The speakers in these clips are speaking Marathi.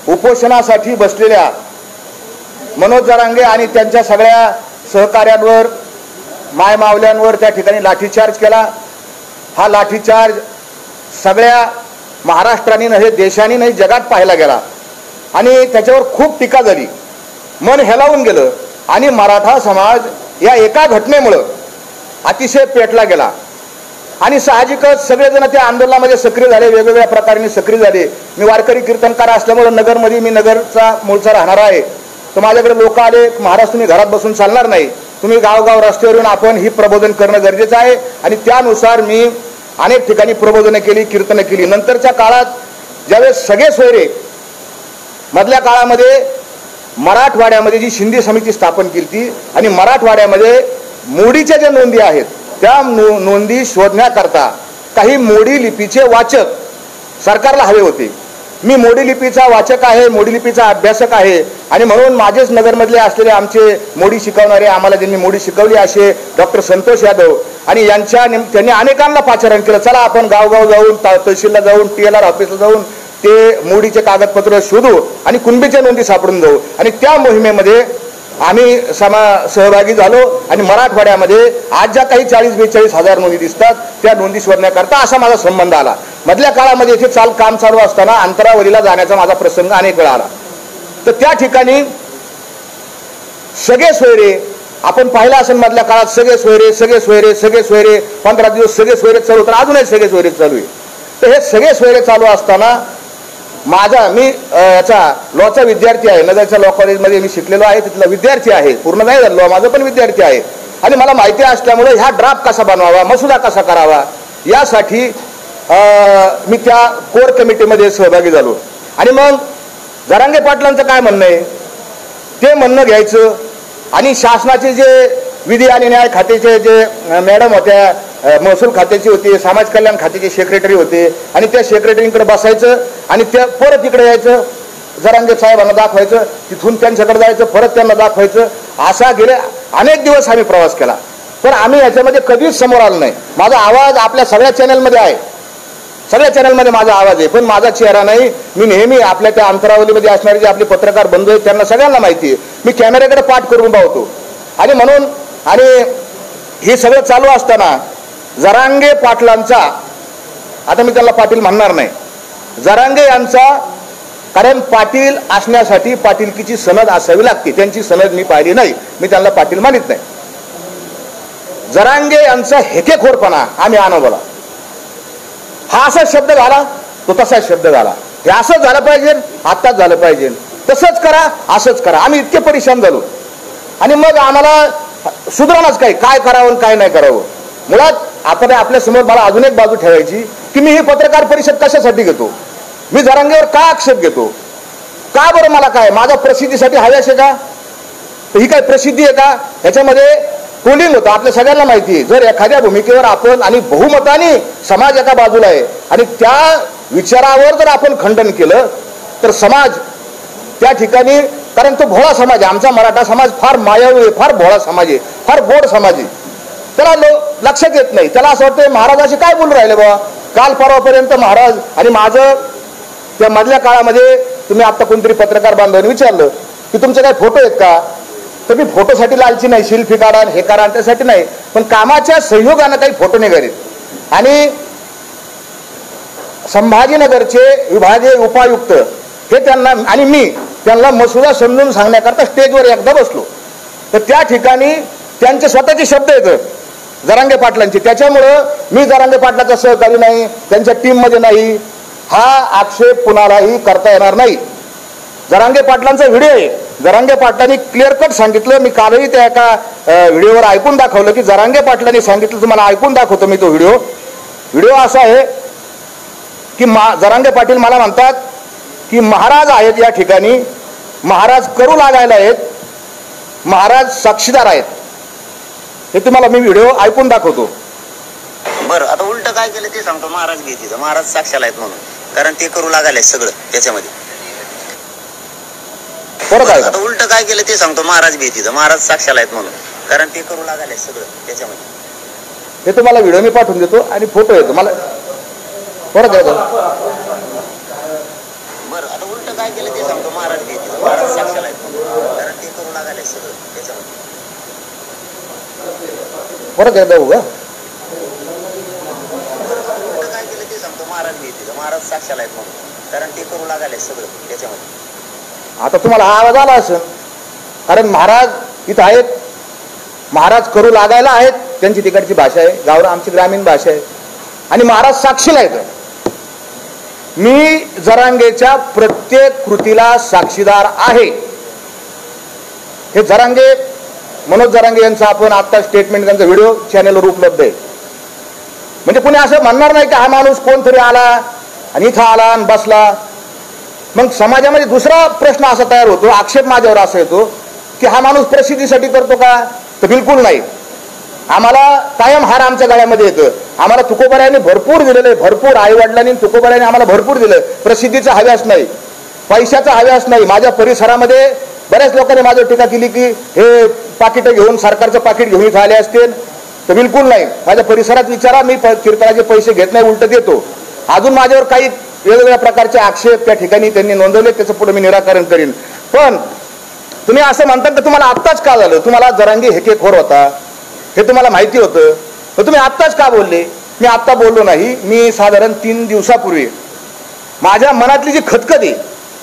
उपोषणासाठी बसलेल्या मनोज जरांगे आणि त्यांच्या सगळ्या सहकाऱ्यांवर मायमावल्यांवर त्या ठिकाणी लाठीचार्ज केला। हा लाठीचार्ज सगळ्या महाराष्ट्राने नाही, देशाने नाही, जगात पाहायला गेला आणि त्याच्यावर खूप टीका झाली, मन हेलावून गेलं आणि मराठा समाज या एका घटनेमुळे अतिशय पेटला गेला आणि साहजिकच सगळेजण त्या आंदोलनामध्ये सक्रिय झाले, वेगवेगळ्या प्रकारे सक्रिय झाले। मी वारकरी कीर्तनकार असल्यामुळे नगरमध्ये, मी नगरचा मूळचा राहणारा आहे, तर माझ्याकडे लोक आले, महाराज तुम्ही घरात बसून चालणार नाही, तुम्ही गावगाव रस्त्यावरून आपण ही प्रबोधन करणं गरजेचं आहे आणि त्यानुसार मी अनेक ठिकाणी प्रबोधनं केली, कीर्तनं केली। नंतरच्या काळात ज्यावेळेस सगळे सोयरे मधल्या काळामध्ये मराठवाड्यामध्ये जी शिंदे समिती स्थापन केली आणि मराठवाड्यामध्ये मोडीच्या ज्या नोंदी आहेत त्या नोंदी शोधण्याकरता काही मोडी लिपीचे वाचक सरकारला हवे होते। मी मोडी लिपीचा वाचक आहे, मोडी लिपीचा अभ्यासक आहे आणि म्हणून माझेच नगरमधले असलेले आमचे मोडी शिकवणारे, आम्हाला ज्यांनी मोडी शिकवली असे डॉक्टर संतोष यादव आणि त्यांनी अनेकांना पाचारण केलं, चला आपण गावगाव जाऊन, तहसीलला जाऊन, TLR ऑफिसला जाऊन ते मोडीचे कागदपत्र शोधू आणि कुणबीच्या नोंदी सापडून जाऊ आणि त्या मोहिमेमध्ये आम्ही सहभागी झालो आणि मराठवाड्यामध्ये आज ज्या काही 40-42 हजार नोंदी दिसतात त्या नोंदी शोधण्याकरता असा माझा संबंध आला। मधल्या काळामध्ये इथे काम चालू असताना अंतरावलीला जाण्याचा माझा प्रसंग अनेक वेळा आला, तर त्या ठिकाणी सगळे सोयरे आपण पाहिलं असेल, मधल्या काळात सगळे सोयरे 15 दिवस सगळे सोयरे चालू, तर अजूनही सगळे सोयरे चालू आहे। तर हे सगळे सोयरे चालू असताना मी याचा लॉचा विद्यार्थी आहे, नगरच्या लॉ कॉलेजमध्ये मी शिकलेलो आहे, तिथला विद्यार्थी आहे, पूर्ण नाही झालो, माझं पण विद्यार्थी आहे आणि मला माहिती असल्यामुळे ह्या ड्राफ्ट कसा बनवावा, मसुदा कसा करावा यासाठी मी त्या कोर कमिटीमध्ये सहभागी झालो आणि मग जरांगे पाटलांचं काय म्हणणं आहे ते म्हणणं घ्यायचं आणि शासनाचे जे विधी आणि न्याय खात्याचे जे मॅडम होत्या, महसूल खात्याची होती, समाज कल्याण खात्याचे सेक्रेटरी होते आणि त्या सेक्रेटरीकडे बसायचं आणि त्या परत इकडे यायचं, जरांगे साहेबांना दाखवायचं, तिथून त्यांच्याकडे जायचं, परत त्यांना दाखवायचं, असा गेले अनेक दिवस आम्ही प्रवास केला, पण आम्ही याच्यामध्ये कधीच समोर आलो नाही। माझा आवाज आपल्या सगळ्या चॅनलमध्ये आहे, सगळ्या चॅनलमध्ये माझा आवाज आहे, पण माझा चेहरा नाही। मी नेहमी आपल्या त्या अंतरावलीमध्ये असणारे जे आपले पत्रकार बंधू आहेत त्यांना सगळ्यांना माहिती आहे, मी कॅमेऱ्याकडे पाठ करून पाहतो आणि म्हणून आणि हे सगळं चालू असताना जरांगे पाटलांचा, आता मी त्याला पाटील म्हणणार नाही, जरांगे यांचा, कारण पाटील असण्यासाठी पाटीलकीची सनद असावी लागते, त्यांची सनद मी पाहिली नाही, मी त्यांना पाटील मानित नाही। जरांगे यांचा हेकेखोरपणा आम्ही अनुभवला, हा असा शब्द घाला तो तसाच शब्द घाला, हे असंच झालं पाहिजे, आत्ताच झालं पाहिजे, तसंच करा, असंच करा, आम्ही इतके परेशान झालो आणि मग आम्हाला सुधारणाच काय करावं काय नाही करावं। मुळात आपण आपल्या समोर मला अजून एक बाजू ठेवायची की मी ही पत्रकार परिषद कशासाठी घेतो, मी जरांगेवर का आक्षेप घेतो, का बरं, मला काय माझ्या प्रसिद्धीसाठी हवी असे का, ही काय प्रसिद्धी आहे का, ह्याच्यामध्ये पोलिंग होतं, आपल्या सगळ्यांना माहिती आहे, जर एखाद्या भूमिकेवर आपण आणि बहुमताने समाज एका बाजूला आहे आणि त्या विचारावर जर आपण खंडन केलं तर समाज त्या ठिकाणी, कारण तो भोळा समाज आहे, आमचा मराठा समाज फार मायाळू आहे, फार भोळा समाज आहे, फार गोड समाज आहे, त्याला लक्षात येत नाही, त्याला असं वाटतं महाराज असे काय बोलून राहिले बाबा, काल परवापर्यंत महाराज, आणि माझं त्या मधल्या काळामध्ये तुम्ही आता कोणतरी पत्रकार बांधवांनी विचारलं की तुमचे काय फोटो आहेत का, तर मी फोटोसाठी लालची नाही, शिल्फी काढा हे करा त्यासाठी नाही, पण कामाच्या संयोगानं काही फोटो निघालेत आणि संभाजीनगरचे विभागीय उपायुक्त हे त्यांना आणि मी त्यांना मसुदा समजून सांगण्याकरता स्टेजवर एकदा बसलो, तर त्या ठिकाणी त्यांचे स्वतःचे शब्द येतं जरांगे पाटलांचे, त्याच्यामुळं मी जरांगे पाटलाचा सहकारी नाही, त्यांच्या टीममध्ये नाही, हा आक्षेप कुणालाही करता येणार नाही। जरांगे पाटलांचा व्हिडिओ आहे, जरांगे पाटलांनी क्लिअर कट सांगितलं, मी कालही त्या एका व्हिडिओवर ऐकून दाखवलं की जरांगे पाटलांनी सांगितलं, तुम्हाला ऐकून दाखवतो मी तो व्हिडिओ असा आहे की जरांगे पाटील मला म्हणतात की महाराज आहेत या ठिकाणी, महाराज करू लागायला आहेत, महाराज साक्षीदार आहेत, हे तुम्हाला मी व्हिडिओ ऐकून दाखवतो। बरं, आता उलट काय केलं ते सांगतो, महाराज घेते, महाराज साक्षाला आहेत म्हणून, कारण ते करू लागायला सगळं त्याच्यामध्ये, परत आहे, आता उलट काय केलं ते सांगतो, महाराज घेते, महाराज साक्षाला आहेत म्हणून, कारण ते करू लागायला सगळं त्याच्यामध्ये, हे तुम्हाला व्हिडिओ मी पाठवून देतो आणि फोटो येतो मला, परत येतो। बरं, आता उलट काय केलं ते सांगतो, महाराज घेतील, महाराज साक्षाला आहेत म्हणून, कारण ते करू लागले सगळं त्याच्यामध्ये. परत एकदा उगा उलट काय केलं ते सांगतो, महाराज घेतील, महाराज साक्षाला आहेत म्हणून, कारण ते करू लागले सगळं त्याच्यामध्ये. आता तुम्हाला हा आवाज आला असेल, कारण महाराज इथं आहेत, महाराज करू लागायला आहेत, त्यांची तिकडची भाषा आहे, गावरा आमची ग्रामीण भाषा आहे, आणि महाराज साक्षीला आहेत. मी जरांगेच्या प्रत्येक कृतीला साक्षीदार आहे. हे जरांगे, मनोज जरांगे यांचा आपण आता स्टेटमेंट, त्यांचा व्हिडिओ चॅनलवर उपलब्ध आहे. म्हणजे कुणी असं म्हणणार नाही की हा माणूस कोणतरी आला आणि इथं आला आणि बसला. मग समाजामध्ये दुसरा प्रश्न असा तयार होतो, आक्षेप माझ्यावर असा येतो की हा माणूस प्रसिद्धीसाठी करतो का? तर बिलकुल नाही. आम्हाला कायम हार आमच्या गळ्यामध्ये येतं. आम्हाला तुकोबारायांनी भरपूर दिलेलं आहे, भरपूर आई वडिलांनी तुकोबारायांनी आम्हाला भरपूर दिलं. प्रसिद्धीचा हव्यास नाही, पैशाचा हव्यास नाही. माझ्या परिसरामध्ये बऱ्याच लोकांनी माझ्यावर टीका केली की हे पाकिटं घेऊन, सरकारचं पाकिट घेऊन इथं आले असतील. तर बिलकुल नाही. माझ्या परिसरात विचारा, मी कीर्तनाचे पैसे घेत नाही, उलट देतो. अजून माझ्यावर काही वेगवेगळ्या प्रकारचे आक्षेप त्या ठिकाणी त्यांनी नोंदवले, त्याचं पुढे मी निराकरण करीन. पण तुम्ही असं म्हणता की तुम्हाला आत्ताच का झालं? तुम्हाला जरांगे हेकेखोर होता हे तुम्हाला माहिती होतं, तर तुम्ही आत्ताच का बोलले? मी आत्ता बोललो नाही. मी साधारण 3 दिवसापूर्वी माझ्या मनातली जी खतखत आहे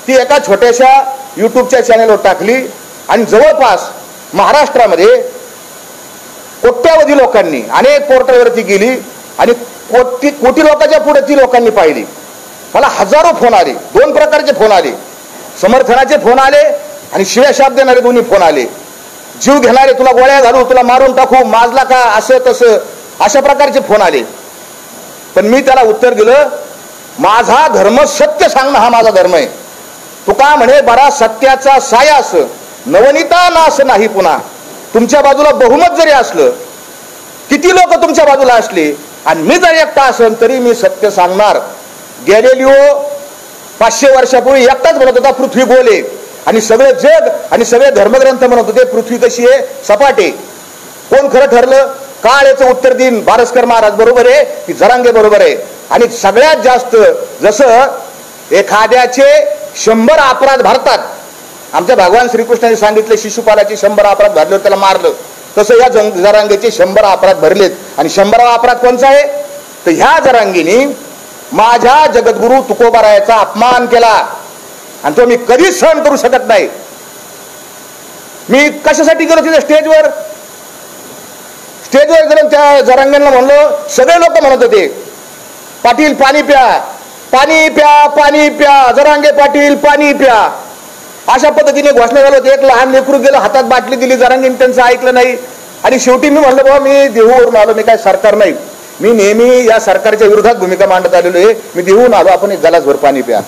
ती एका छोट्याशा युट्यूबच्या चॅनलवर टाकली, आणि जवळपास महाराष्ट्रामध्ये कोट्यावधी लोकांनी, अनेक पोर्टलवरती गेली आणि कोटी लोकांच्या पुढे ती लोकांनी पाहिली. मला हजारो फोन आले, 2 प्रकारचे फोन आले. समर्थनाचे फोन आले आणि शिव्या शाप देणारे दोन्ही फोन आले. जीव घेणारे, तुला गोळ्या घालू, तुला मारून टाकू, माजला का, असं तसं, अशा प्रकारचे फोन आले. पण मी त्याला उत्तर दिलं, माझा धर्म सत्य सांगणं हा माझा धर्म आहे. तुका म्हणे बरा सत्याचा सायास, नवनीता नास नाही पुन्हा. तुमच्या बाजूला बहुमत जरी असलं, किती लोक तुमच्या बाजूला असले, आणि मी जर एकटा असेल तरी मी सत्य सांगणार. गॅलिलिओ 500 वर्षापूर्वी एकटाच म्हणत होता पृथ्वी गोल आहे, आणि सगळे जग आणि सगळे धर्मग्रंथ म्हणत होते पृथ्वी कशी आहे, सपाट आहे. कोण खरं ठरलं? काळ याचं उत्तर देईन, बारसकर महाराज बरोबर आहे की जरांगे बरोबर आहे. आणि सगळ्यात जास्त जसं एखाद्याचे 100 अपराध भरतात, आमच्या भगवान श्रीकृष्णाने सांगितले शिशुपालाचे 100 अपराध भरल्यावर त्याला मारलं, तसं या जरांगेचे 100 अपराध भरलेत. आणि 100वा अपराध कोणचा आहे? तर ह्या जरांगीने माझ्या जगद्गुरु तुकोबारायाचा अपमान केला, आणि तो मी कधीच सहन करू शकत नाही. मी कशासाठी गेलो तिथे स्टेजवर गेलो, त्या जरांगेंना म्हणलो, सगळे लोक म्हणत होते पाटील पाणी प्या, पाणी प्या, पाणी प्या, जरांगे पाटील पाणी प्या, अशा पद्धतीने घोषणा झाली होती. एक लहान लेकरू गेलं, हातात बाटली दिली, जरांगेंनी त्यांचं ऐकलं नाही. आणि शेवटी मी म्हणलं, बाबा मी देहूवरून आलो, मी काय सरकार नाही, मी नेहमी या सरकारच्या विरोधात भूमिका मांडत आलेलो आहे, मी देहून आलो, आपण एक ग्लासभर पाणी प्या.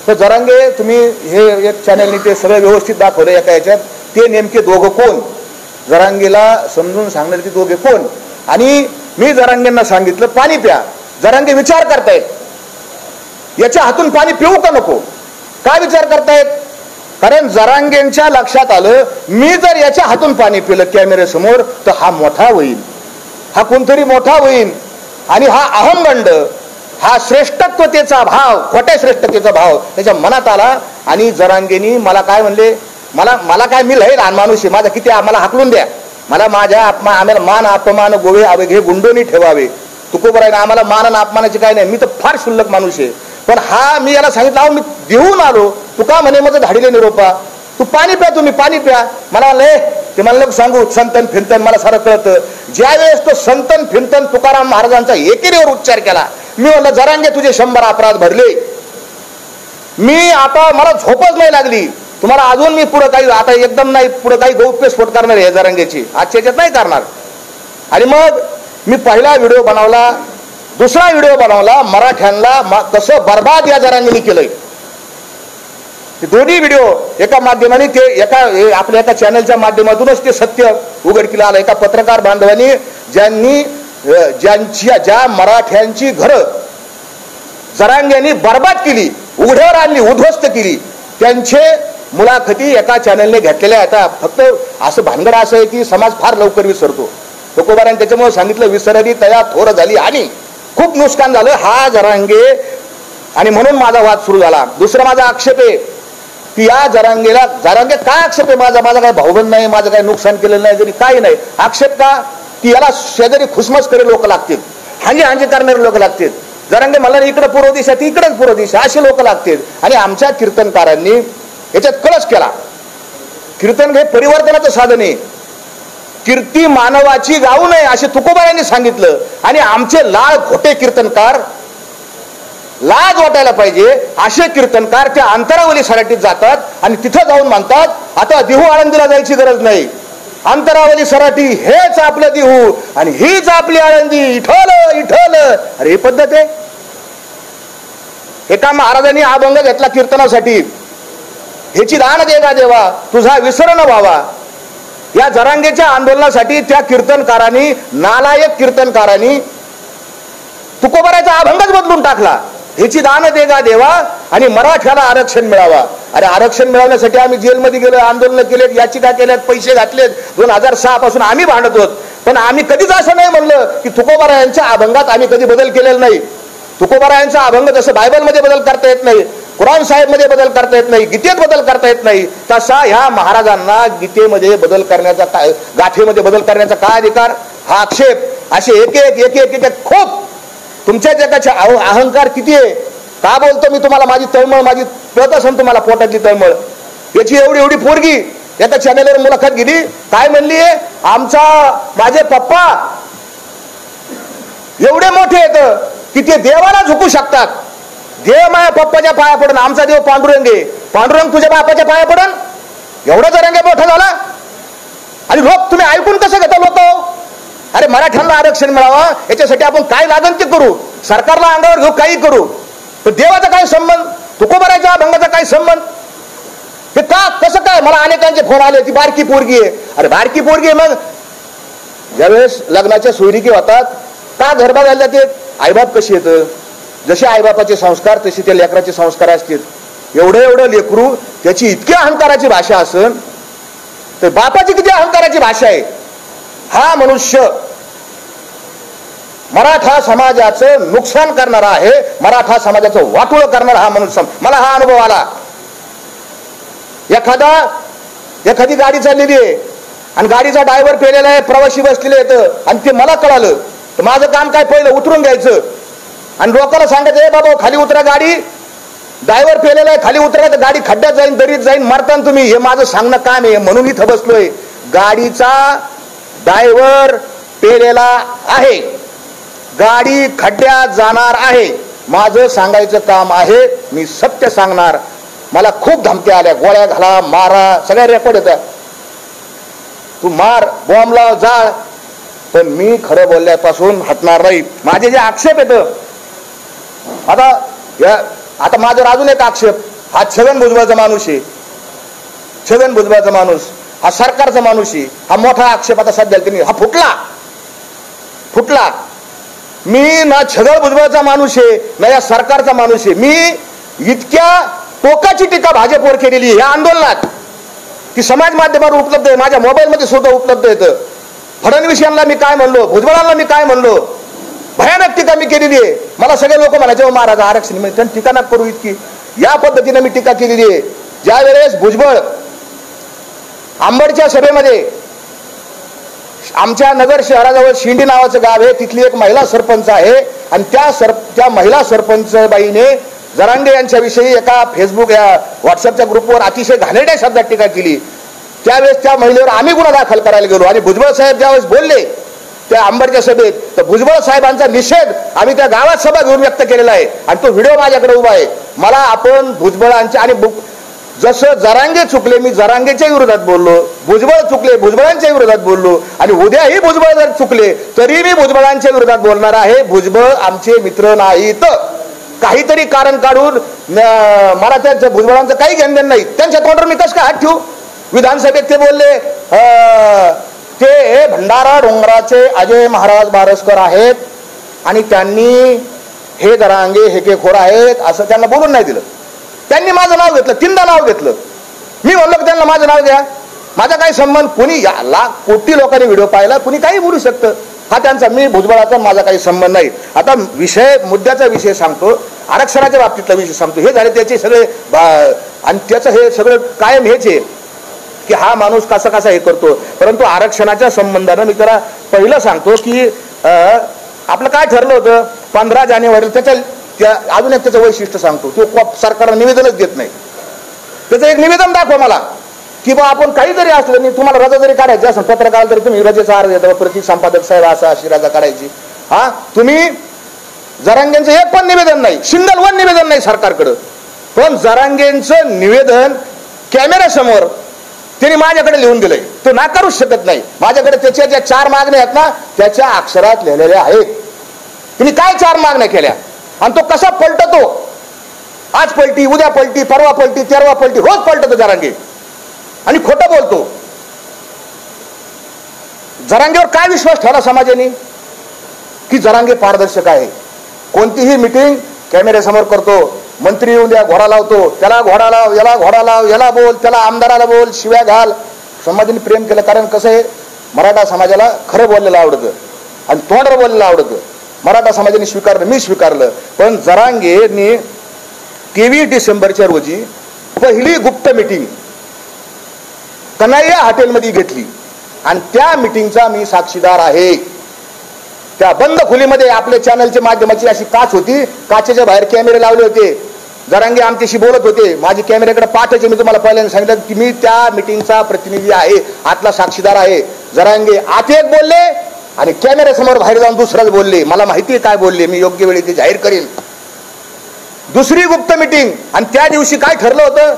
तर जरांगे, तुम्ही हे एक चॅनलने ते सगळं व्यवस्थित दाखवलं एका याच्यात, ते नेमके दोघं कोण, जरांगेला समजून सांगणारे ते दोघे कोण. आणि मी जरांगेंना सांगितलं पाणी प्या. जरांगे विचार करतायत, याच्या हातून पाणी पिऊ का नको? काय विचार करतायत? कारण जरांगेंच्या लक्षात आलं, मी जर याच्या हातून पाणी पिलं कॅमेऱ्यासमोर तर हा मोठा होईल, हा कोणतरी मोठा होईल, आणि हा अहंगंड, हा श्रेष्ठत्वतेचा भाव, खोट्या श्रेष्ठतेचा भाव त्याच्या मनात आला. आणि जरांगेनी मला काय म्हणले, मला काय, मी लय लहान माणूस आहे, माझा किती, आम्हाला हाकलून द्या, मला माझ्या आम्हाला मान अपमान गोवे हे गुंडोनी ठेवावे. तुकोबारायने आम्हाला मान आणि अपमानाचे काय नाही, मी तर फार शुल्लक माणूस आहे. पण हा, मी याला सांगितलं, अहो मी देऊन आलो, तू का म्हणे माझं धाडीले निरोपा, तू पाणी प्या, तुम्ही पाणी प्या. मला लय ते मला लोक सांगू संतन फिंतन, मला सारं कळतं. ज्या वेळेस तो संतन फिंतन तुकाराम महाराजांचा एकेरीवर उच्चार केला, मी म्हणलं जरांगे तुझे 100 अपराध भरले, मी आता मला झोपच नाही लागली. तुम्हाला अजून मी पुढे काही, आता एकदम नाही, पुढे काही गौप्यस्फोट करणार आहे जरांगेची, आजच्या याच्यात नाही करणार. आणि मग मी पहिला व्हिडिओ बनवला, दुसरा व्हिडिओ बनवला, मराठ्यांना कसं बर्बाद या जरांगेने केलंय. ते दोन्ही व्हिडिओ एका माध्यमाने, ते आपल्या एका चॅनलच्या माध्यमातूनच ते सत्य उघडकीला आलं. एका पत्रकार बांधवांनी ज्या मराठ्यांची घरं जरांगेंनी बर्बाद केली, उघड्यावर आणली, उद्ध्वस्त केली, त्यांचे मुलाखती एका चॅनलने घेतलेल्या आहेत. फक्त असं भानगड असं आहे की समाज फार लवकर विसरतो. तुकोबाराने त्याच्यामुळे सांगितलं, विसरली तया थोर झाली, आणि खूप नुकसान झालं हा जरांगे. आणि म्हणून माझा वाद सुरू झाला. दुसरा माझा आक्षेप आहे, की या जरांगे काय आक्षेप आहे माझा काही भाऊबंद नाही, माझं काही नुकसान केलेलं नाही, जरी काही नाही आक्षेप का की याला शेजारी खुसमस करे लोक लागतील, हांजी करणारे लोक लागतील. जरांगे मला इकडे पूर्व दिशा ती इकडेच पूर्व दिशा असे लोक लागतील. आणि आमच्या कीर्तनकारांनी याच्यात कळस केला. कीर्तन हे परिवर्तनाचं साधन आहे. कीर्ती मानवाची गाऊ नये असे तुकोबारांनी सांगितलं. आणि आमचे लाळ खोटे कीर्तनकार, लाज वाटायला पाहिजे असे कीर्तनकार त्या अंतरावली सराटीत जातात आणि तिथं जाऊन म्हणतात आता देहू आळंदीला जायची गरज नाही, अंतरावली सराटी हेच आपलं देहू आणि हीच आपली आळंदी, इठल इठल. अरे ही पद्धत आहे. एका महाराजांनी अभंग घेतला कीर्तनासाठी, ह्याची दान दे का देवा तुझा विसर न व्हावा. या जरांगेच्या आंदोलनासाठी त्या कीर्तनकारांनी, नालायक कीर्तनकारांनी तुकोबाराचा अभंगच बदलून टाकला. ह्याची दान दे का देवा आणि मराठ्याला आरक्षण मिळावा. अरे आरक्षण मिळवण्यासाठी आम्ही जेलमध्ये गेलो, आंदोलन केलेत, याचिका केल्यात, पैसे घातलेत. 2006 पासून आम्ही भांडत होत, पण आम्ही कधीच असं नाही म्हणलं की तुकोबारायांच्या अभंगात आम्ही कधी बदल केलेला नाही. तुकोबारायांचा अभंग जसं बायबलमध्ये बदल करता येत नाही, कुराण साहेब मध्ये बदल करता येत नाही, गीतेत बदल करता येत नाही, तसा ह्या महाराजांना गीतेमध्ये बदल करण्याचा काय, गाथेमध्ये बदल करण्याचा काय अधिकार. हा आक्षेप असे एक एक एक एक खूप तुमच्या जगाचा अहंकार किती आहे. का बोलतो मी तुम्हाला, माझी तळमळ, माझी कळत असेल तुम्हाला पोटातली तळमळ. याची एवढी पोरगी एका चॅनलवर मुलाखत गेली, काय म्हणली, माझे पप्पा एवढे मोठे आहेत की ते देवाला झुकू शकतात. देव माझ्या पप्पाच्या पाया पडून, आमचा देव पांडुरंग आहे, पांडुरंग तुझ्या बापाच्या पाया पडून. एवढा जरांगे मोठा झाला आणि लोक तुम्ही ऐकून कसं घेता लोक. अरे मराठ्यांना आरक्षण मिळावा याच्यासाठी आपण काय लागन ते करू, सरकारला अंगावर घेऊ, काही करू, तर देवाचा काय संबंध, तुकोबाराच्या अभंगाचा काय संबंध. हे का कसं काय. मला अनेकांचे फोन आले, ती बारकी पोरगी आहे. अरे बारकी पोरगी आहे, मग ज्यावेळेस लग्नाच्या सोयरीकी होतात का घर बघायला जाते. आईबाप कशी येतं, जसे आईबापाचे संस्कार तसे त्या लेकराचे संस्कार असतील. एवढं लेकरू त्याची इतकी अहंकाराची भाषा असेल तर बापाची किती अहंकाराची भाषा आहे. हा मनुष्य मराठा समाजाचं नुकसान करणारा आहे, मराठा समाजाचं वाटोळ करणारा हा मनुष्य. मला हा अनुभव आला. एखादी गाडी चाललेली आहे आणि गाडीचा ड्रायव्हर पेलेला आहे, प्रवासी बसलेले आहेत आणि ते मला कळालं, तर माझं काम काय, पहिलं उतरून घ्यायचं आणि लोकांना सांगायचं, ए बाबा खाली उतरा, गाडी ड्रायव्हर पेलेला आहे, खाली उतरा, तर गाडी खड्ड्यात जाईन, दरीत जाईन, मरताना तुम्ही. हे माझं सांगणं काम आहे, म्हणून इथं बसलोय. गाडीचा ड्रायव्हर पेलेला आहे, गाडी खड्ड्यात जाणार आहे, माझं सांगायचं काम आहे, मी सत्य सांगणार. मला खूप धमक्या आल्या, गोळ्या घाला, मारा, सगळ्या रेकॉर्ड येतात. तू मार, बॉम्ब लाव, जाळ, पण मी खरं बोलल्यापासून हटणार नाही. माझे जे आक्षेप येत, आता माझ्यावर अजून एक आक्षेप, हा छगन भुजबळचा माणूस आहे, छगन भुजबळचा माणूस, हा सरकारचा माणूस आहे, हा मोठा आक्षेप आता सध्या त्यांनी हा फुटला. मी ना छगन भुजबळचा माणूस आहे ना या सरकारचा माणूस आहे. मी इतक्या टोकाची टीका भाजपवर केलेली या आंदोलनात ती समाज माध्यमावर उपलब्ध आहे, माझ्या मोबाईलमध्ये सुद्धा उपलब्ध येतं. फडणवीस यांना मी काय म्हणलो, भुजबळांना मी काय म्हणलो, भयानक टीका मी केलेली आहे. मला सगळे लोक म्हणायचे महाराज आरक्षण मिळतं, टीका नका करू इतकी. या पद्धतीने मी टीका केलेली आहे. ज्या वेळेस भुजबळ आंबडच्या सभेमध्ये, आमच्या नगर शहराजवळ शिंडी नावाचं गाव आहे, तिथली एक महिला सरपंच आहे आणि त्या महिला सरपंच बाईने जरांगे यांच्याविषयी एका फेसबुक या व्हॉट्सअपच्या ग्रुपवर अतिशय घाणेरड्या शब्दात टीका केली. त्यावेळेस त्या महिलेवर आम्ही गुन्हा दाखल करायला गेलो आणि भुजबळ साहेब ज्यावेळेस बोलले त्या आंबडच्या सभेत, तर भुजबळ साहेबांचा निषेध आम्ही त्या गावात सभा घेऊन व्यक्त केलेला आहे आणि तो व्हिडिओ माझ्याकडे उभा आहे. मला आपण भुजबळांच्या आणि जसं जरांगे चुकले, मी जरांगेच्या विरोधात बोललो, भुजबळ चुकले, भुजबळांच्या विरोधात बोललो आणि उद्याही भुजबळ जर चुकले तरी मी भुजबळांच्या विरोधात बोलणार आहे. भुजबळ आमचे मित्र नाहीत. काहीतरी कारण काढून मला त्या भुजबळांचं काही घेणं नाही. त्यांच्या तोंडावर मी कसं काय हात ठेवू. विधानसभेत ते बोलले ते भंडारा डोंगराचे अजय महाराज बारसकर आहेत आणि त्यांनी हे जरांगे हेकेखोर आहेत असं त्यांना बोलून नाही दिलं. त्यांनी माझं नाव घेतलं, 3दा नाव घेतलं. मी म्हणलं की त्यांना माझं नाव द्या, माझा काही संबंध. कोणी लाख कोटी लोकांनी व्हिडिओ पाहिला, कोणी काही बोलू शकतं. हा त्यांचा, मी भुजबळाचा माझा काही संबंध नाही. आता मुद्द्याचा विषय सांगतो, आरक्षणाच्या बाबतीतला विषय सांगतो. हे झाले त्याचे सगळे, आणि त्याचं हे सगळं कायम हेच आहे की हा माणूस कसा कसा हे करतो. परंतु आरक्षणाच्या संबंधानं मी त्याला पहिलं सांगतो की आपलं काय ठरलं होतं 15 जानेवारीला, त्या अजून एक त्याचं वैशिष्ट्य सांगतो. तो सरकारला निवेदनच देत नाही. त्याचं एक निवेदन दाखवा मला की बा आपण काही जरी असलं नाही, तुम्हाला रजा जरी काढायची असेल पत्रकार तरी तुम्ही रजेचा अर्ज देता, प्रतीक संपादक साहेब अशी रजा काढायची. हा तुम्ही जरांगेंचं एक पण निवेदन नाही, सिंगल वन निवेदन नाही सरकारकडं. पण जरांगेंचं निवेदन कॅमेऱ्यासमोर त्यांनी माझ्याकडे लिहून दिलंय, तो नाकारूच शकत नाही. माझ्याकडे त्याच्या ज्या 4 मागण्या आहेत ना त्याच्या अक्षरात लिहिलेल्या आहेत. त्यांनी काय 4 मागण्या केल्या आणि तो कसा पलटतो, आज पलटी, उद्या पलटी, परवा पलटी, तेरवा पलटी, रोज पलटतो जरांगे आणि खोटं बोलतो. जरांगेवर काय विश्वास ठेवला समाजाने की जरांगे पारदर्शक आहे. कोणतीही मिटिंग कॅमेऱ्यासमोर करतो, मंत्री येऊन द्या घोडा लावतो, त्याला घोडा लाव, याला घोडा लाव, याला बोल, त्याला आमदाराला बोल, शिव्या घाल. समाजाने प्रेम केलं, कारण कसं आहे मराठा समाजाला खरं बोललेलं आवडतं आणि तोंडावर बोललेलं आवडतं. मराठा समाजाने स्वीकारलं, मी स्वीकारलं. पण जरांगेने 23 डिसेंबरच्या रोजी पहिली गुप्त मिटिंग कन्हैया हॉटेलमध्ये घेतली आणि त्या मिटिंगचा मी साक्षीदार आहे. त्या बंद खोलीमध्ये आपल्या चॅनलच्या माध्यमाची अशी काच होती, काचेच्या बाहेर कॅमेरे लावले होते. जरांगे आमच्याशी बोलत होते, माझी कॅमेऱ्याकडे पाठायचे. मी तुम्हाला पहिल्यांदा सांगितलं की मी त्या मिटिंगचा प्रतिनिधी आहे, आतला साक्षीदार आहे. जरांगे आत एक बोलले आणि कॅमेऱ्यासमोर बाहेर जाऊन दुसराच बोलले. मला माहिती आहे काय बोलले, मी योग्य वेळी ते जाहीर करेन. दुसरी गुप्त मिटिंग, आणि त्या दिवशी काय ठरलं होतं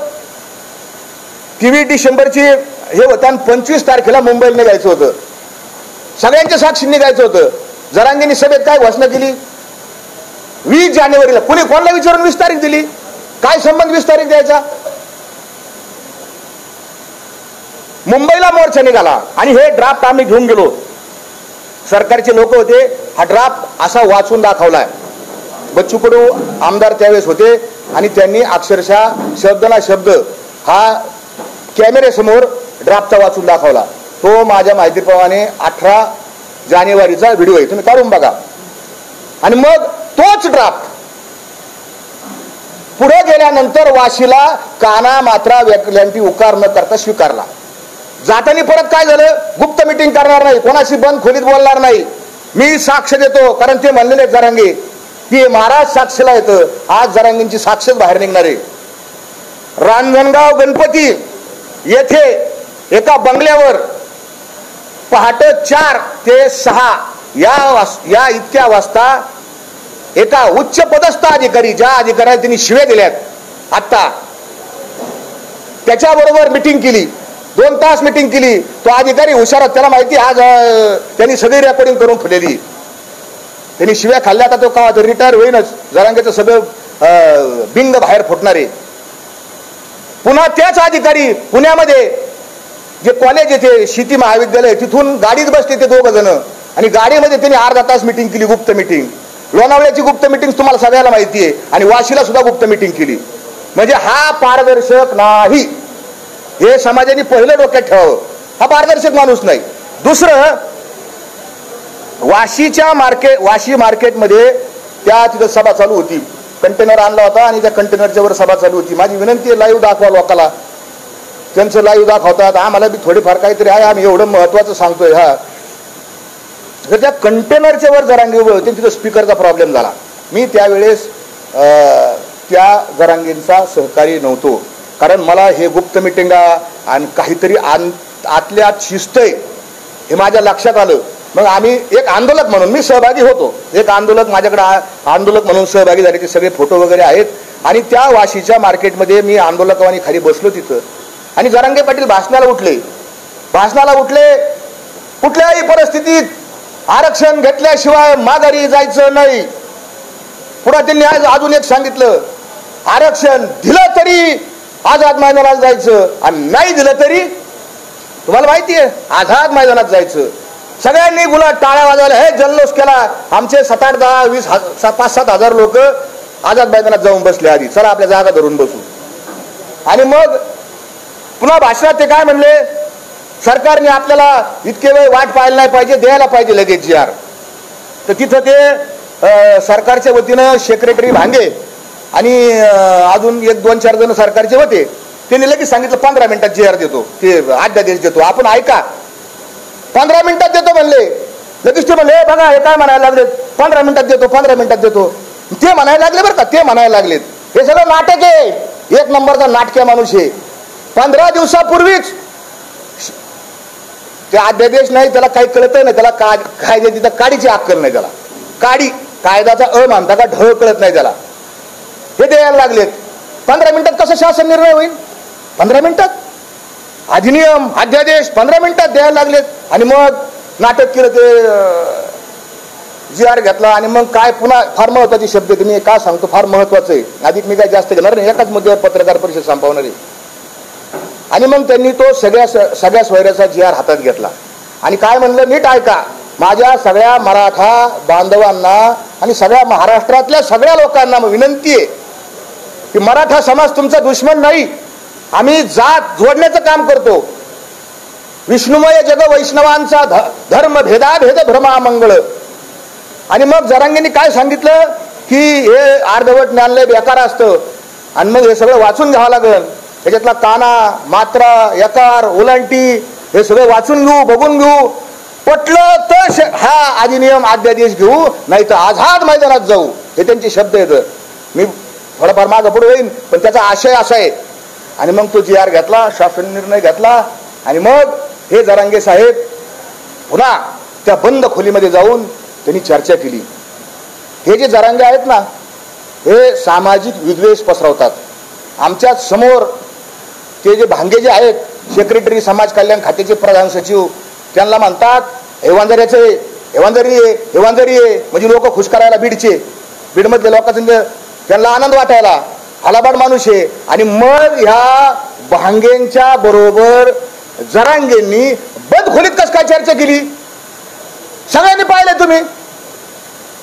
23 डिसेंबरची हे होतं आणि 25 तारखेला मुंबईला निघायचं होतं. सगळ्यांच्या साक्षी निघायचं होतं. जरांगेंनी सभेत काय घोषणा केली 20 जानेवारीला. कुणी कोणाला विचारून 20 तारीख दिली? काय संबंध 20 तारीख द्यायचा? मुंबईला मोर्चा निघाला आणि हे ड्राफ्ट आम्ही घेऊन गेलो. सरकारचे लोक होते, हा ड्राफ्ट असा वाचून दाखवलाय. बच्चू कडू आमदार त्यावेळेस होते आणि त्यांनी अक्षरशः शब्द ना शब्द हा कॅमेऱ्यासमोर ड्राफ्टचा वाचून दाखवला. तो माझ्या माहितीप्रमाणे 18 जानेवारीचा व्हिडिओ आहे, तुम्ही काढून बघा. आणि मग तोच ड्राफ्ट पुढे गेल्यानंतर वाशीला काना मात्रा व्याख्यांती उकार न करता स्वीकारला. जाताना परत काय झालं, गुप्त मिटिंग करणार नाही, कोणाशी बंद खोलीत बोलणार नाही, मी साक्ष देतो. कारण ते म्हणलेले जरांगे की महाराज साक्षीला येतं. आज जरांगेंची साक्षच बाहेर निघणार आहे. रांजणगाव गणपती येथे एका बंगल्यावर पहाटे 4 ते 6 या इतक्या वाजता एका उच्च पदस्थ अधिकारी, ज्या अधिकाऱ्याला त्यांनी शिव्या दिल्यात आता, त्याच्याबरोबर मिटिंग केली. 2 तास मिटिंग केली. तो अधिकारी हुशार, त्याला माहिती आज त्यांनी सगळी रेकॉर्डिंग करून ठेवलेली. त्यांनी शिव्या खाल्ल्या, आता तो का रिटायर होईनच. जरांगेचं सगळं बिंग बाहेर फुटणार आहे. पुन्हा त्याच अधिकारी पुण्यामध्ये जे कॉलेज येते शेती महाविद्यालय, तिथून गाडीत बसले ते 2 जण आणि गाडीमध्ये त्यांनी अर्धा तास मिटिंग केली, गुप्त मिटिंग. लोणावळ्याची गुप्त मिटिंग तुम्हाला सगळ्याला माहिती आहे आणि वाशीला सुद्धा गुप्त मिटिंग केली. म्हणजे हा पारदर्शक नाही, हे समाजाने पहिलं डोक्यात ठेवावं. हा पारदर्शक माणूस नाही. दुसरं, वाशी मार्केटमध्ये त्या तिथं सभा चालू होती. कंटेनर आणला होता आणि त्या कंटेनरच्या वर सभा चालू होती. माझी विनंती आहे लाईव्ह दाखवा लोकांना. त्यांचं लाईव्ह दाखवतात, आम्हाला बी थोडीफार काहीतरी आहे, आम्ही एवढं महत्वाचं सांगतोय. हा तर त्या कंटेनरच्या वर जरांगे उभे होते, तिथं स्पीकरचा प्रॉब्लेम झाला. मी त्यावेळेस त्या जरांगेंचा सहकारी नव्हतो, कारण मला हे गुप्त मिटिंगा आणि काहीतरी आतल्या आत शिस्त आहे हे माझ्या लक्षात आलं. मग आम्ही एक आंदोलक म्हणून मी सहभागी होतो. एक आंदोलक माझ्याकडे आंदोलक म्हणून सहभागी झाले, ते सगळे फोटो वगैरे आहेत. आणि त्या वाशीच्या मार्केटमध्ये मी आंदोलकांनी खाली बसलो तिथं आणि जरांगे पाटील भाषणाला उठले. कुठल्याही परिस्थितीत आरक्षण घेतल्याशिवाय माघारी जायचं नाही. पुढे त्यांनी आज अजून एक सांगितलं, आरक्षण दिलं तरी आझाद मैदानात जायचं आणि नाही दिलं तरी तुम्हाला माहिती आहे आझाद मैदानात जायचं. सगळ्यांनी गुलाब टाळ्या वाजवल्या, हे जल्लोष केला. आमचे 7, 8, 10, 20, 5-7 हजार लोक आझाद मैदानात जाऊन बसले. आधी चला आपल्या जागा धरून बसू. आणि मग पुन्हा भाषणात ते काय म्हणले, सरकारने आपल्याला इतके वेळ वाट पाहायला नाही पाहिजे, द्यायला पाहिजे लगेच GR. तर तिथं ते सरकारच्या वतीनं सेक्रेटरी भांगे आणि अजून 1-2-4 जण सरकारचे होते, त्यांनी लगेच सांगितलं 15 मिनिटात JR देतो, ते अध्यादेश देतो. आपण ऐका, 15 मिनिटात देतो म्हणले. लगेच ते म्हणले बघा हे काय म्हणायला लागलेत, 15 मिनिटात देतो 15 मिनिटात देतो. ते म्हणायला लागले बरं का, ते म्हणायला लागलेत. हे सगळं नाटक आहे, 1 नंबरचा नाटक्या माणूस आहे. 15 दिवसापूर्वीच ते अध्यादेश नाही, त्याला काही कळत नाही, त्याला कायदे तिथं काडीची अक्कल नाही, त्याला काडी कायद्याचा म्हणता का ढळ कळत नाही त्याला. हे द्यायला लागलेत. 15 मिनिटात कसं शासन निर्णय होईल? 15 मिनिटात अधिनियम अध्यादेश 15 मिनिटात द्यायला लागलेत. आणि मग नाटक केलं, ते JR घेतला. आणि मग काय पुन्हा फार महत्वाचे शब्द तुम्ही का सांगतो, फार महत्वाचं आहे. अधिक मी काय जास्त घेणार नाही, एकाच मुद्द्यावर पत्रकार परिषद संपवणार आहे. आणि मग त्यांनी तो सगळ्या सोयऱ्याचा JR हातात घेतला आणि काय म्हणलं, नीट ऐका, माझ्या सगळ्या मराठा बांधवांना आणि सगळ्या महाराष्ट्रातल्या सगळ्या लोकांना विनंती आहे की मराठा समाज तुमचा दुश्मन नाही, आम्ही जात जोडण्याचं काम करतो. विष्णुमय जग वैष्णवांचा धर्म भेदाभेद भ्रमामंगळ. आणि मग जरांगेंनी काय सांगितलं की हे अर्धवट ज्ञानलय बेकार असतं आणि मग हे सगळं वाचून घ्यावं लागेल, त्याच्यातला काना मात्रा यकार ओलांटी हे सगळं वाचून घेऊ, बघून घेऊ, पटलं तर हा अधिनियम अध्यादेश घेऊ, नाही तर आझाद मैदानात जाऊ. हे त्यांचे शब्द आहेत. मी थोडाफार मागं पुढे होईन, पण त्याचा आशय असा आहे. आणि मग तो JR घेतला, शासन निर्णय घेतला. आणि मग हे जरांगे साहेब पुन्हा त्या बंद खोलीमध्ये जाऊन त्यांनी चर्चा केली. हे जे जरांगे आहेत ना, हे सामाजिक विद्वेष पसरवतात. आमच्या समोर ते जे भांगे जे आहेत, सेक्रेटरी समाज कल्याण खात्याचे प्रधान सचिव, त्यांना म्हणतात हेवांजऱ्याचे हेवांजरी आहे, हेवांजरी आहे, म्हणजे लोक खुश करायला बीडचे, बीडमधले लोकांचं त्यांना आनंद वाटायला, हलाबाड माणूस आहे. आणि मग ह्या भांगेंच्या बरोबर जरांगेंनी बंद खोलीत कस काय चर्चा केली, सगळ्यांनी पाहिलं तुम्ही.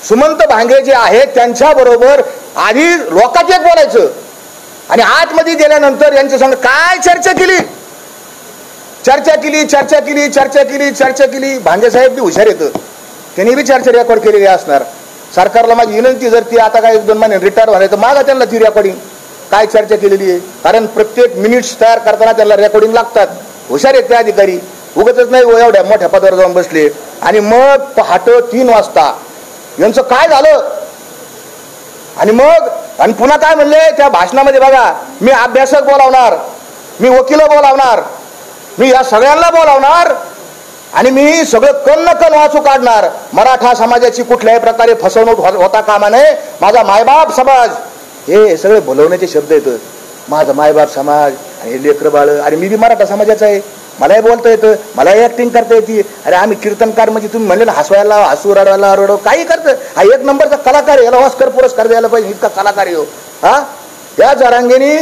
सुमंत भांगे जे आहेत त्यांच्या बरोबर आधी लोकांचे बोलायचं आणि आतमध्ये गेल्यानंतर यांच्या संग काय चर्चा केली, चर्चा केली चर्चा केली चर्चा केली चर्चा केली. भांगे साहेब बी हुशार येतं, त्यांनी बी चर्चा रेकॉर्ड केलेली असणार. सरकारला माझी विनंती, जर ती आता काय 1-2 महिने रिटायर व्हायला तर मागा त्यांना ती रेकॉर्डिंग काय चर्चा केलेली आहे, कारण प्रत्येक मिनिट्स तयार करताना त्यांना रेकॉर्डिंग लागतात. हुशार आहेत ते अधिकारी, उगतच नाही एवढ्या मोठ्या पदावर जाऊन बसले. आणि मग पहाटे 3 वाजता यांचं काय झालं. आणि मग आणि पुन्हा काय म्हणले त्या भाषणामध्ये, बघा मी अभ्यासक बोलावणार, मी वकील बोलावणार, मी या सगळ्यांना बोलावणार आणि मी सगळं कण वाचू काढणार. मराठा समाजाची कुठल्याही प्रकारे फसवणूक होता कामा नये. माझा मायबाप समाज, हे सगळे बोलवण्याचे शब्द येतं. माझा मायबाप समाज आणि लेकर बाळ, आणि मी बी मराठा समाजाचा आहे, मलाही बोलता येतं, मलाही ऍक्टिंग करता येते. अरे आम्ही कीर्तनकार, म्हणजे तुम्ही म्हणले ना हसवायला, हसू रडवायला रडव काही करतं. हा 1 नंबरचा कलाकार आहे, याला ऑस्कर पुरस्कार द्यायला पाहिजे, इतका कलाकार आहे. हा त्या जरांगेनी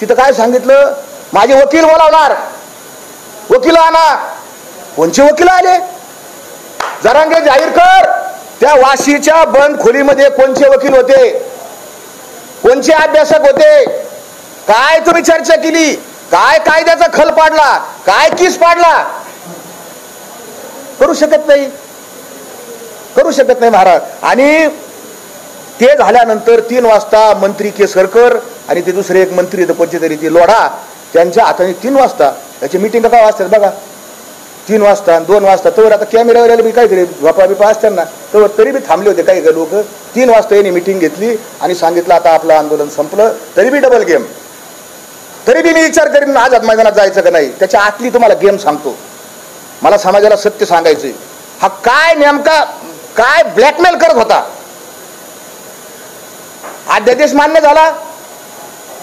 तिथं काय सांगितलं, माझे वकील बोलावणार, वकील आणा. कोणचे वकील आले, जरांगे जाहीर कर. त्या वाशीच्या बंद खोलीमध्ये कोणचे वकील होते, कोणचे अभ्यासक होते, काय तुम्ही चर्चा केली, काय कायद्याचा खल पाडला, काय किस पाडला. करू शकत नाही, करू शकत नाही महाराज. आणि ते झाल्यानंतर 3 वाजता मंत्री केसरकर आणि ते दुसरे एक मंत्री कोणते तरी ते लोढा, त्यांच्या हाताने 3 वाजता त्याची मिटिंग काय वाजतात बघा, 3 वाजता 2 वाजता. तर आता कॅमेरावर बी काहीतरी झोपा बिपा असतात ना, तर तरी बी थांबले होते काही लोक. 3 वाजता यांनी मिटिंग घेतली आणि सांगितलं आता आपलं आंदोलन संपलं. तरी बी डबल गेम, तरी बी मी विचार करीन आझाद मैदानात जायचं का नाही. त्याच्या आतली तुम्हाला गेम सांगतो, मला समाजाला सत्य सांगायचंय. हा काय नेमका काय ब्लॅकमेल करत होता. अध्यादेश मान्य झाला,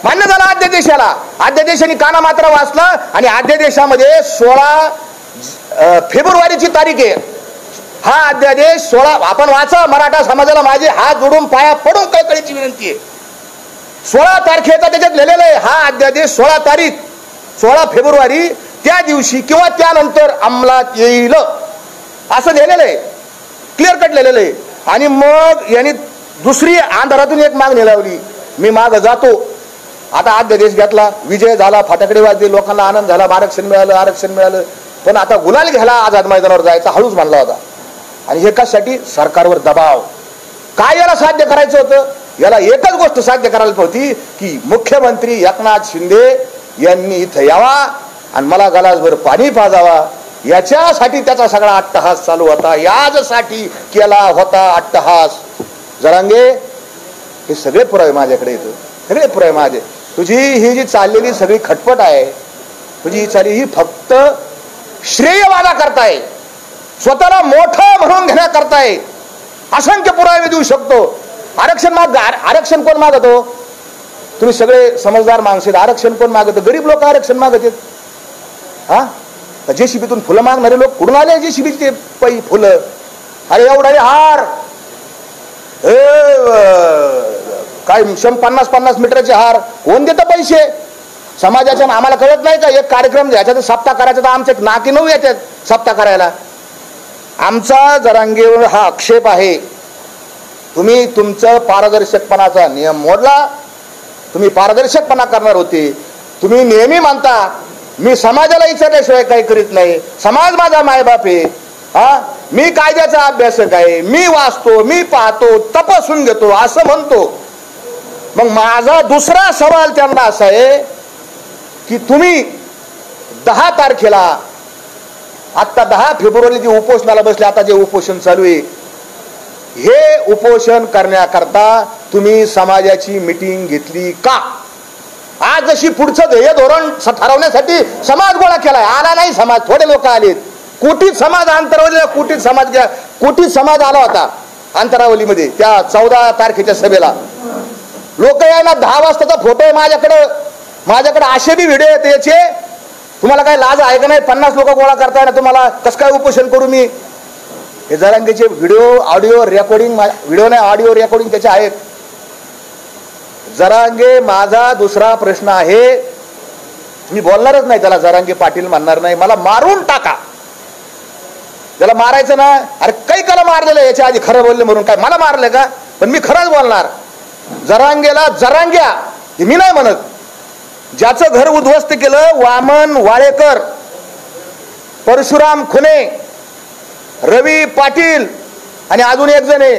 मान्य झाला अध्यादेशाला. अध्यादेशाने काना मात्रा वाचला आणि अध्यादेशामध्ये 16 फेब्रुवारीची तारीख आहे. हा अध्यादेश 16 आपण वाचा. मराठा समाजाला माझे हात जोडून पाया पडून कळकळीची विनंती आहे. 16 तारखेचा त्याच्यात लिहिलेलं आहे. हा अध्यादेश 16 तारीख 16 फेब्रुवारी त्या दिवशी किंवा त्यानंतर अंमलात येईल असं लिहिलेलं आहे, क्लिअर कट लिहिलेलं आहे. आणि मग यांनी दुसरी आंधारातून एक मागणी लावली, मी माग जातो. आता अध्यादेश घेतला, विजय झाला, फटाकडे वाजले, लोकांना आनंद झाला, आरक्षण मिळालं, आरक्षण मिळालं. पण आता गुलाल घ्यायला आझाद मैदानावर जायचा हळूच म्हणला होता. आणि हे कशासाठी? सरकारवर दबाव. काय याला साध्य करायचं होतं? याला एकच गोष्ट साध्य करायला होती की मुख्यमंत्री एकनाथ शिंदे यांनी इथं यावा आणि मला गलासभर पाणी पाजावा. याच्यासाठी त्याचा सगळा अट्टहास चालू होता. यासाठी केला होता अट्टहास. जरांगे, हे सगळे पुरावे माझ्याकडे येतो, सगळे पुरावे माझे. तुझी ही जी चाललेली सगळी खटपट आहे, तुझी ही चालली ही फक्त श्रेयवादा करताय, स्वतःला मोठं म्हणून घेण्याकरताय. असंख्य पुरावे देऊ शकतो. आरक्षण कोण मागतो? तुम्ही सगळे समजदार माणसे. आरक्षण कोण मागत? गरीब लोक आरक्षण मागत आहेत. हा, जेसीबीतून फुलं मागणारे लोक कुठून आले? जेसीबीचे फुलं. अरे एवढा हार, काय 50-50 मीटरचे हार कोण देतं पैसे? समाजाच्या. आम्हाला कळत नाही का? एक कार्यक्रम याच्यात सप्ताह करायचा तर आमचे नाकी 9 येतात सप्ताह करायला. आमचा जरांगेवर हा आक्षेप आहे. तुम्ही तुमचं पारदर्शकपणाचा नियम मोडला. तुम्ही पारदर्शकपणा करणार होते. तुम्ही नेहमी म्हणता मी समाजाला विचारल्याशिवाय काही करीत नाही, समाज माझा मायबाप आहे. हा, मी कायद्याचा अभ्यासक आहे, मी वाचतो, मी पाहतो, तपासून घेतो असं म्हणतो. मग माझा दुसरा सवाल त्यांना असा आहे की तुम्ही 10 तारखेला, आता 10 फेब्रुवारी जे उपोषणाला बसले, आता जे उपोषण चालू आहे, हे उपोषण करण्याकरता तुम्ही समाजाची मीटिंग घेतली का? आज जशी पुढचं ध्येय धोरण ठरवण्यासाठी समाज गोळा केलाय, आला नाही समाज, थोडे लोक आलेत. कोटीत समाज अंतरावलीला, कोटीत समाज आला होता अंतरावलीमध्ये त्या 14 तारखेच्या सभेला. लोक यायला 10 वाजताचा फोटो आहे माझ्याकडे असे बी व्हिडिओ आहेत याचे. तुम्हाला काय लाज आहे का नाही? 50 लोक गोळा करताय ना, तुम्हाला कसं काय उपोषण करू मी? हे जरांगेचे व्हिडिओ, ऑडिओ रेकॉर्डिंग, व्हिडिओ नाही ऑडिओ रेकॉर्डिंग त्याचे आहेत. जरांगे, माझा दुसरा प्रश्न आहे, मी बोलणारच नाही त्याला. जरांगे पाटील म्हणणार नाही मला मारून टाका. त्याला मारायचं ना, अरे काही काला मारलेलं याच्या आधी खरं बोलले म्हणून काय मला मारलं का? पण मी खरंच बोलणार. जरांगेला जरांग्या हे मी नाही म्हणत. ज्याचं घर उद्ध्वस्त केलं, वामन वाळेकर, परशुराम खुने, रवी पाटील आणि अजून एक जण आहे,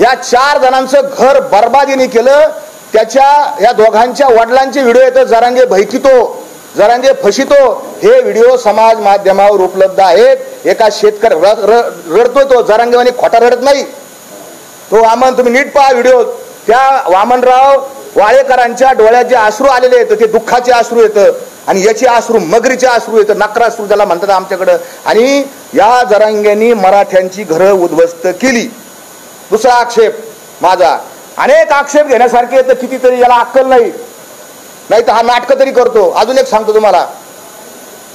या 4 जणांचं घर बर्बादीने केलं. त्याच्या या दोघांच्या वडिलांचे व्हिडिओ येतात. जरांगे भयकितो, जरांगे फसितो, हे व्हिडिओ समाज माध्यमावर उपलब्ध आहेत. एका शेतकरी रडतोय, तो जरांगेवानी खोटा रडत नाही. तो वामन, तुम्ही नीट पहा व्हिडिओ. त्या वामनराव वाळेकरांच्या डोळ्यात जे अश्रू आलेले आहेत ते दुःखाचे अश्रू येतं, आणि याचे अश्रू मगरीचे अश्रू येतं, नक्राश्रू ज्याला म्हणतात आमच्याकडं. आणि या जरांग्यांनी मराठ्यांची घरं उद्ध्वस्त केली. दुसरा आक्षेप माझा, अनेक आक्षेप घेण्यासारखे तर कितीतरी, याला अक्कल नाही, नाही तर हा नाटकं तरी करतो. अजून एक सांगतो तुम्हाला,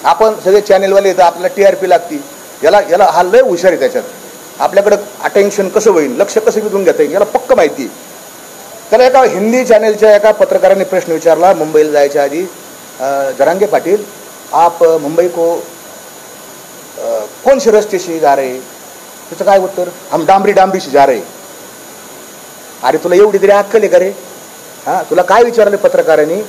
आपण सगळे चॅनेलवाले येतं, आपल्याला TRP लागती. याला हा लय हुशार आहे. त्याच्यात आपल्याकडं अटेन्शन कसं होईल, लक्ष कसं विधून घेता येईल, याला पक्क माहिती. त्याला एका हिंदी चॅनेलच्या एका पत्रकाराने प्रश्न विचारला मुंबईला जायच्या आधी, जरांगे पाटील आप मुंबई को कौन से रस्ते से जा रहे? त्याचं काय उत्तर? हम डांबरी से जा रहे. अरे तुला एवढी तरी अक्कल आहे का रे? हा, तुला काय विचारले पत्रकारांनी?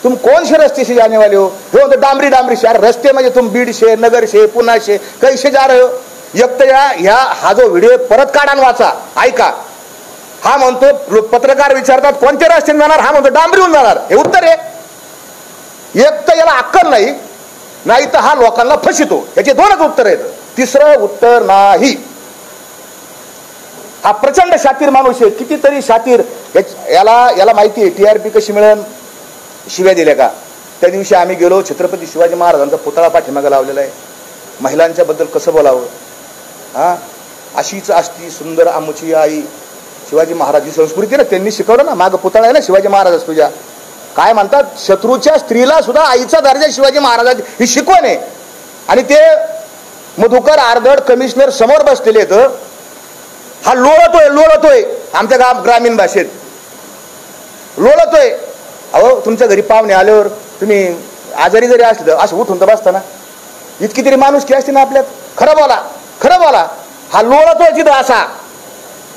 तुम कौन से रस्ते से जाने वाले हो? वो तो डांबरी से. अरे रस्ते म्हणजे तुम बीड से, नगर से, पुणे से, कैसे जा रहे हो? एक तर हा जो व्हिडिओ परत काढा वाचा, ऐका. हा म्हणतो, पत्रकार विचारतात कोणत्या रस्त्याने जाणार, हा म्हणतो डांबरीहून जाणार. हे उत्तर आहे. एक तर याला अक्कल नाही, नाही तर हा लोकांना फसितो. याचे 2च उत्तर आहेत. तिसरं उत्तर नाही. हा प्रचंड शातीर माणूस आहे, कितीतरी शातीर. याला माहिती आहे TRP कशी मिळेल. शिव्या दिल्या का? त्या दिवशी आम्ही गेलो, छत्रपती शिवाजी महाराजांचा पुतळा पाठीमागे लावलेला आहे. महिलांच्या बद्दल कसं बोलावं? हा, अशीच असती सुंदर आमुची आई. शिवाजी महाराज ही संस्कृती ना, त्यांनी शिकवलं ना. मागं पुतळा आहे ना शिवाजी महाराज तुझ्या. काय म्हणतात, शत्रूच्या स्त्रीला सुद्धा आईचा दर्जा शिवाजी महाराज, ही शिकवण आहे. आणि ते मधुकर आर्दड कमिशनर समोर बसलेले आहेत. हा लोळतोय आमच्या ग्रामीण भाषेत लोळतोय. अहो, तुमच्या घरी पाहुणे आल्यावर तुम्ही आजारी जरी असले तर असं उठून तर बसताना, इतकी तरी माणुसकी असते ना आपल्यात. खरं बोला. हा लोळतोय तिथं असा.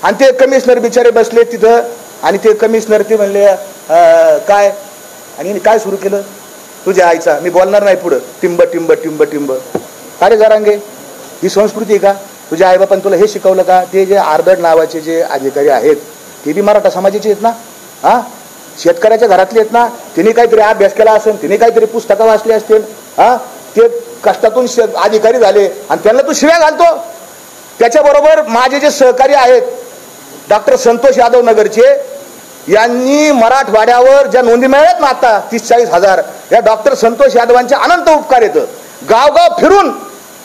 आणि ते कमिशनर बिचारे बसले तिथं, आणि ते कमिशनर ते म्हणले काय, आणि काय सुरू केलं, तुझ्या आईचा, मी बोलणार नाही पुढं, टिंब. अरे जरांगे, ही संस्कृती आहे का? तुझ्या आईबापांनी तुला हे शिकवलं का? ते जे आर्दड नावाचे जे अधिकारी आहेत ते बी मराठा समाजाचे आहेत ना, हा, शेतकऱ्याच्या घरातले आहेत ना, तिने काहीतरी अभ्यास केला असेल, तिने काहीतरी पुस्तकं वाचली असतील, हा, ते कष्टातून अधिकारी झाले आणि त्यांना तू शिव्या घालतो. त्याच्याबरोबर माझे जे सहकारी आहेत डॉक्टर संतोष यादव नगरचे, यांनी मराठवाड्यावर ज्या नोंदी मिळाल्यात ना आता 30-40 हजार, या डॉक्टर संतोष यादवांचे अनंत उपकार येतं. गावगाव फिरून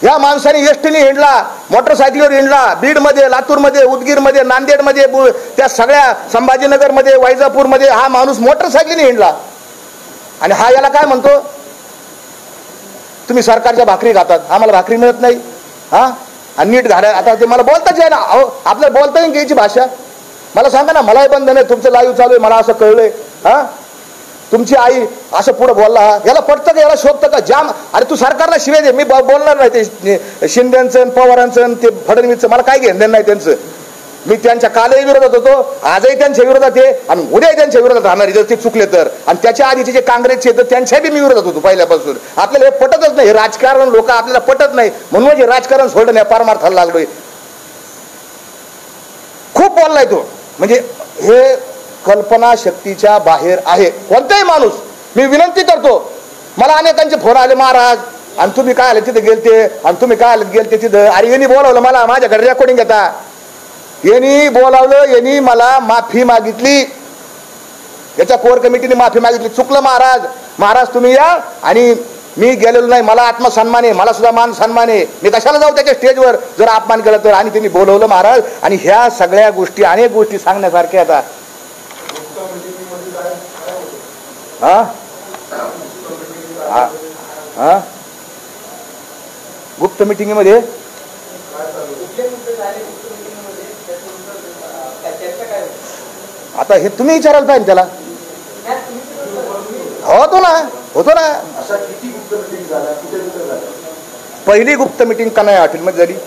या माणसाने एसटीने हिंडला, मोटरसायकलीवर हिंडला, बीडमध्ये, लातूरमध्ये, उदगीरमध्ये, नांदेडमध्ये, त्या सगळ्या संभाजीनगरमध्ये, वैजापूरमध्ये हा माणूस मोटरसायकलीने हिंडला. आणि हा याला काय म्हणतो, तुम्ही सरकारच्या भाकरी खातात, आम्हाला भाकरी मिळत नाही, हा, आणि नीट घाला. आता ते मला बोलताच आहे ना, अहो आपल्याला बोलता येईल घ्यायची भाषा. मला सांगा ना, मलाही बंधन आहे, तुमचं लाईव्ह चालू आहे, मला असं कळलंय, हा, तुमची आई असं पुढे बोलला, याला पटतं का, याला शोभतं का? जाम. अरे तू सरकारला शिवे दे, मी बोलणार नाही ते शिंदेचं, पवारांचं, ते फडणवीसचं, मला काय घेणं नाही त्यांचं. मी त्यांच्या कालही विरोधात होतो, आजही त्यांच्या विरोधात आहे आणि उद्याही त्यांच्या विरोधात राहणार जर ते चुकले तर. आणि त्याच्या आधीचे जे काँग्रेसचे तर त्यांच्या बी मी विरोधात होतो पहिल्यापासून. आपल्याला हे पटतच नाही, हे राजकारण लोक आपल्याला पटत नाही, म्हणून हे राजकारण सोडलं नाही, पारमार्थाला लागलोय. खूप बोललाय तो, म्हणजे हे कल्पना शक्तीच्या बाहेर आहे कोणताही माणूस. मी विनंती करतो, मला अनेकांचे फोन आले, महाराज आणि तुम्ही काय आले तिथे गेलते, आणि तुम्ही काय आले गेलते तिथं. अरे यांनी बोलावलं मला, माझ्याकडे रेकॉर्डिंग घेता, यांनी बोलावलं, यांनी मला माफी मागितली, याच्या कोर कमिटीने माफी मागितली. चुकलं महाराज, महाराज तुम्ही या. आणि मी गेलेलो नाही, मला आत्मसन्मान आहे, मला सुद्धा मान सन्मान आहे, मी कशाला जाऊ त्याच्या स्टेजवर जर अपमान केला तर. आणि त्यांनी बोलवलं महाराज. आणि ह्या सगळ्या गोष्टी, अनेक गोष्टी सांगण्यासारख्या आता. हा हा, गुप्त मिटिंग मध्ये आता हे तुम्ही विचारायला पाहिजे त्याला. होतो ना. पहिली गुप्त मिटिंग कन्हैया हॉटेलमध्ये झाली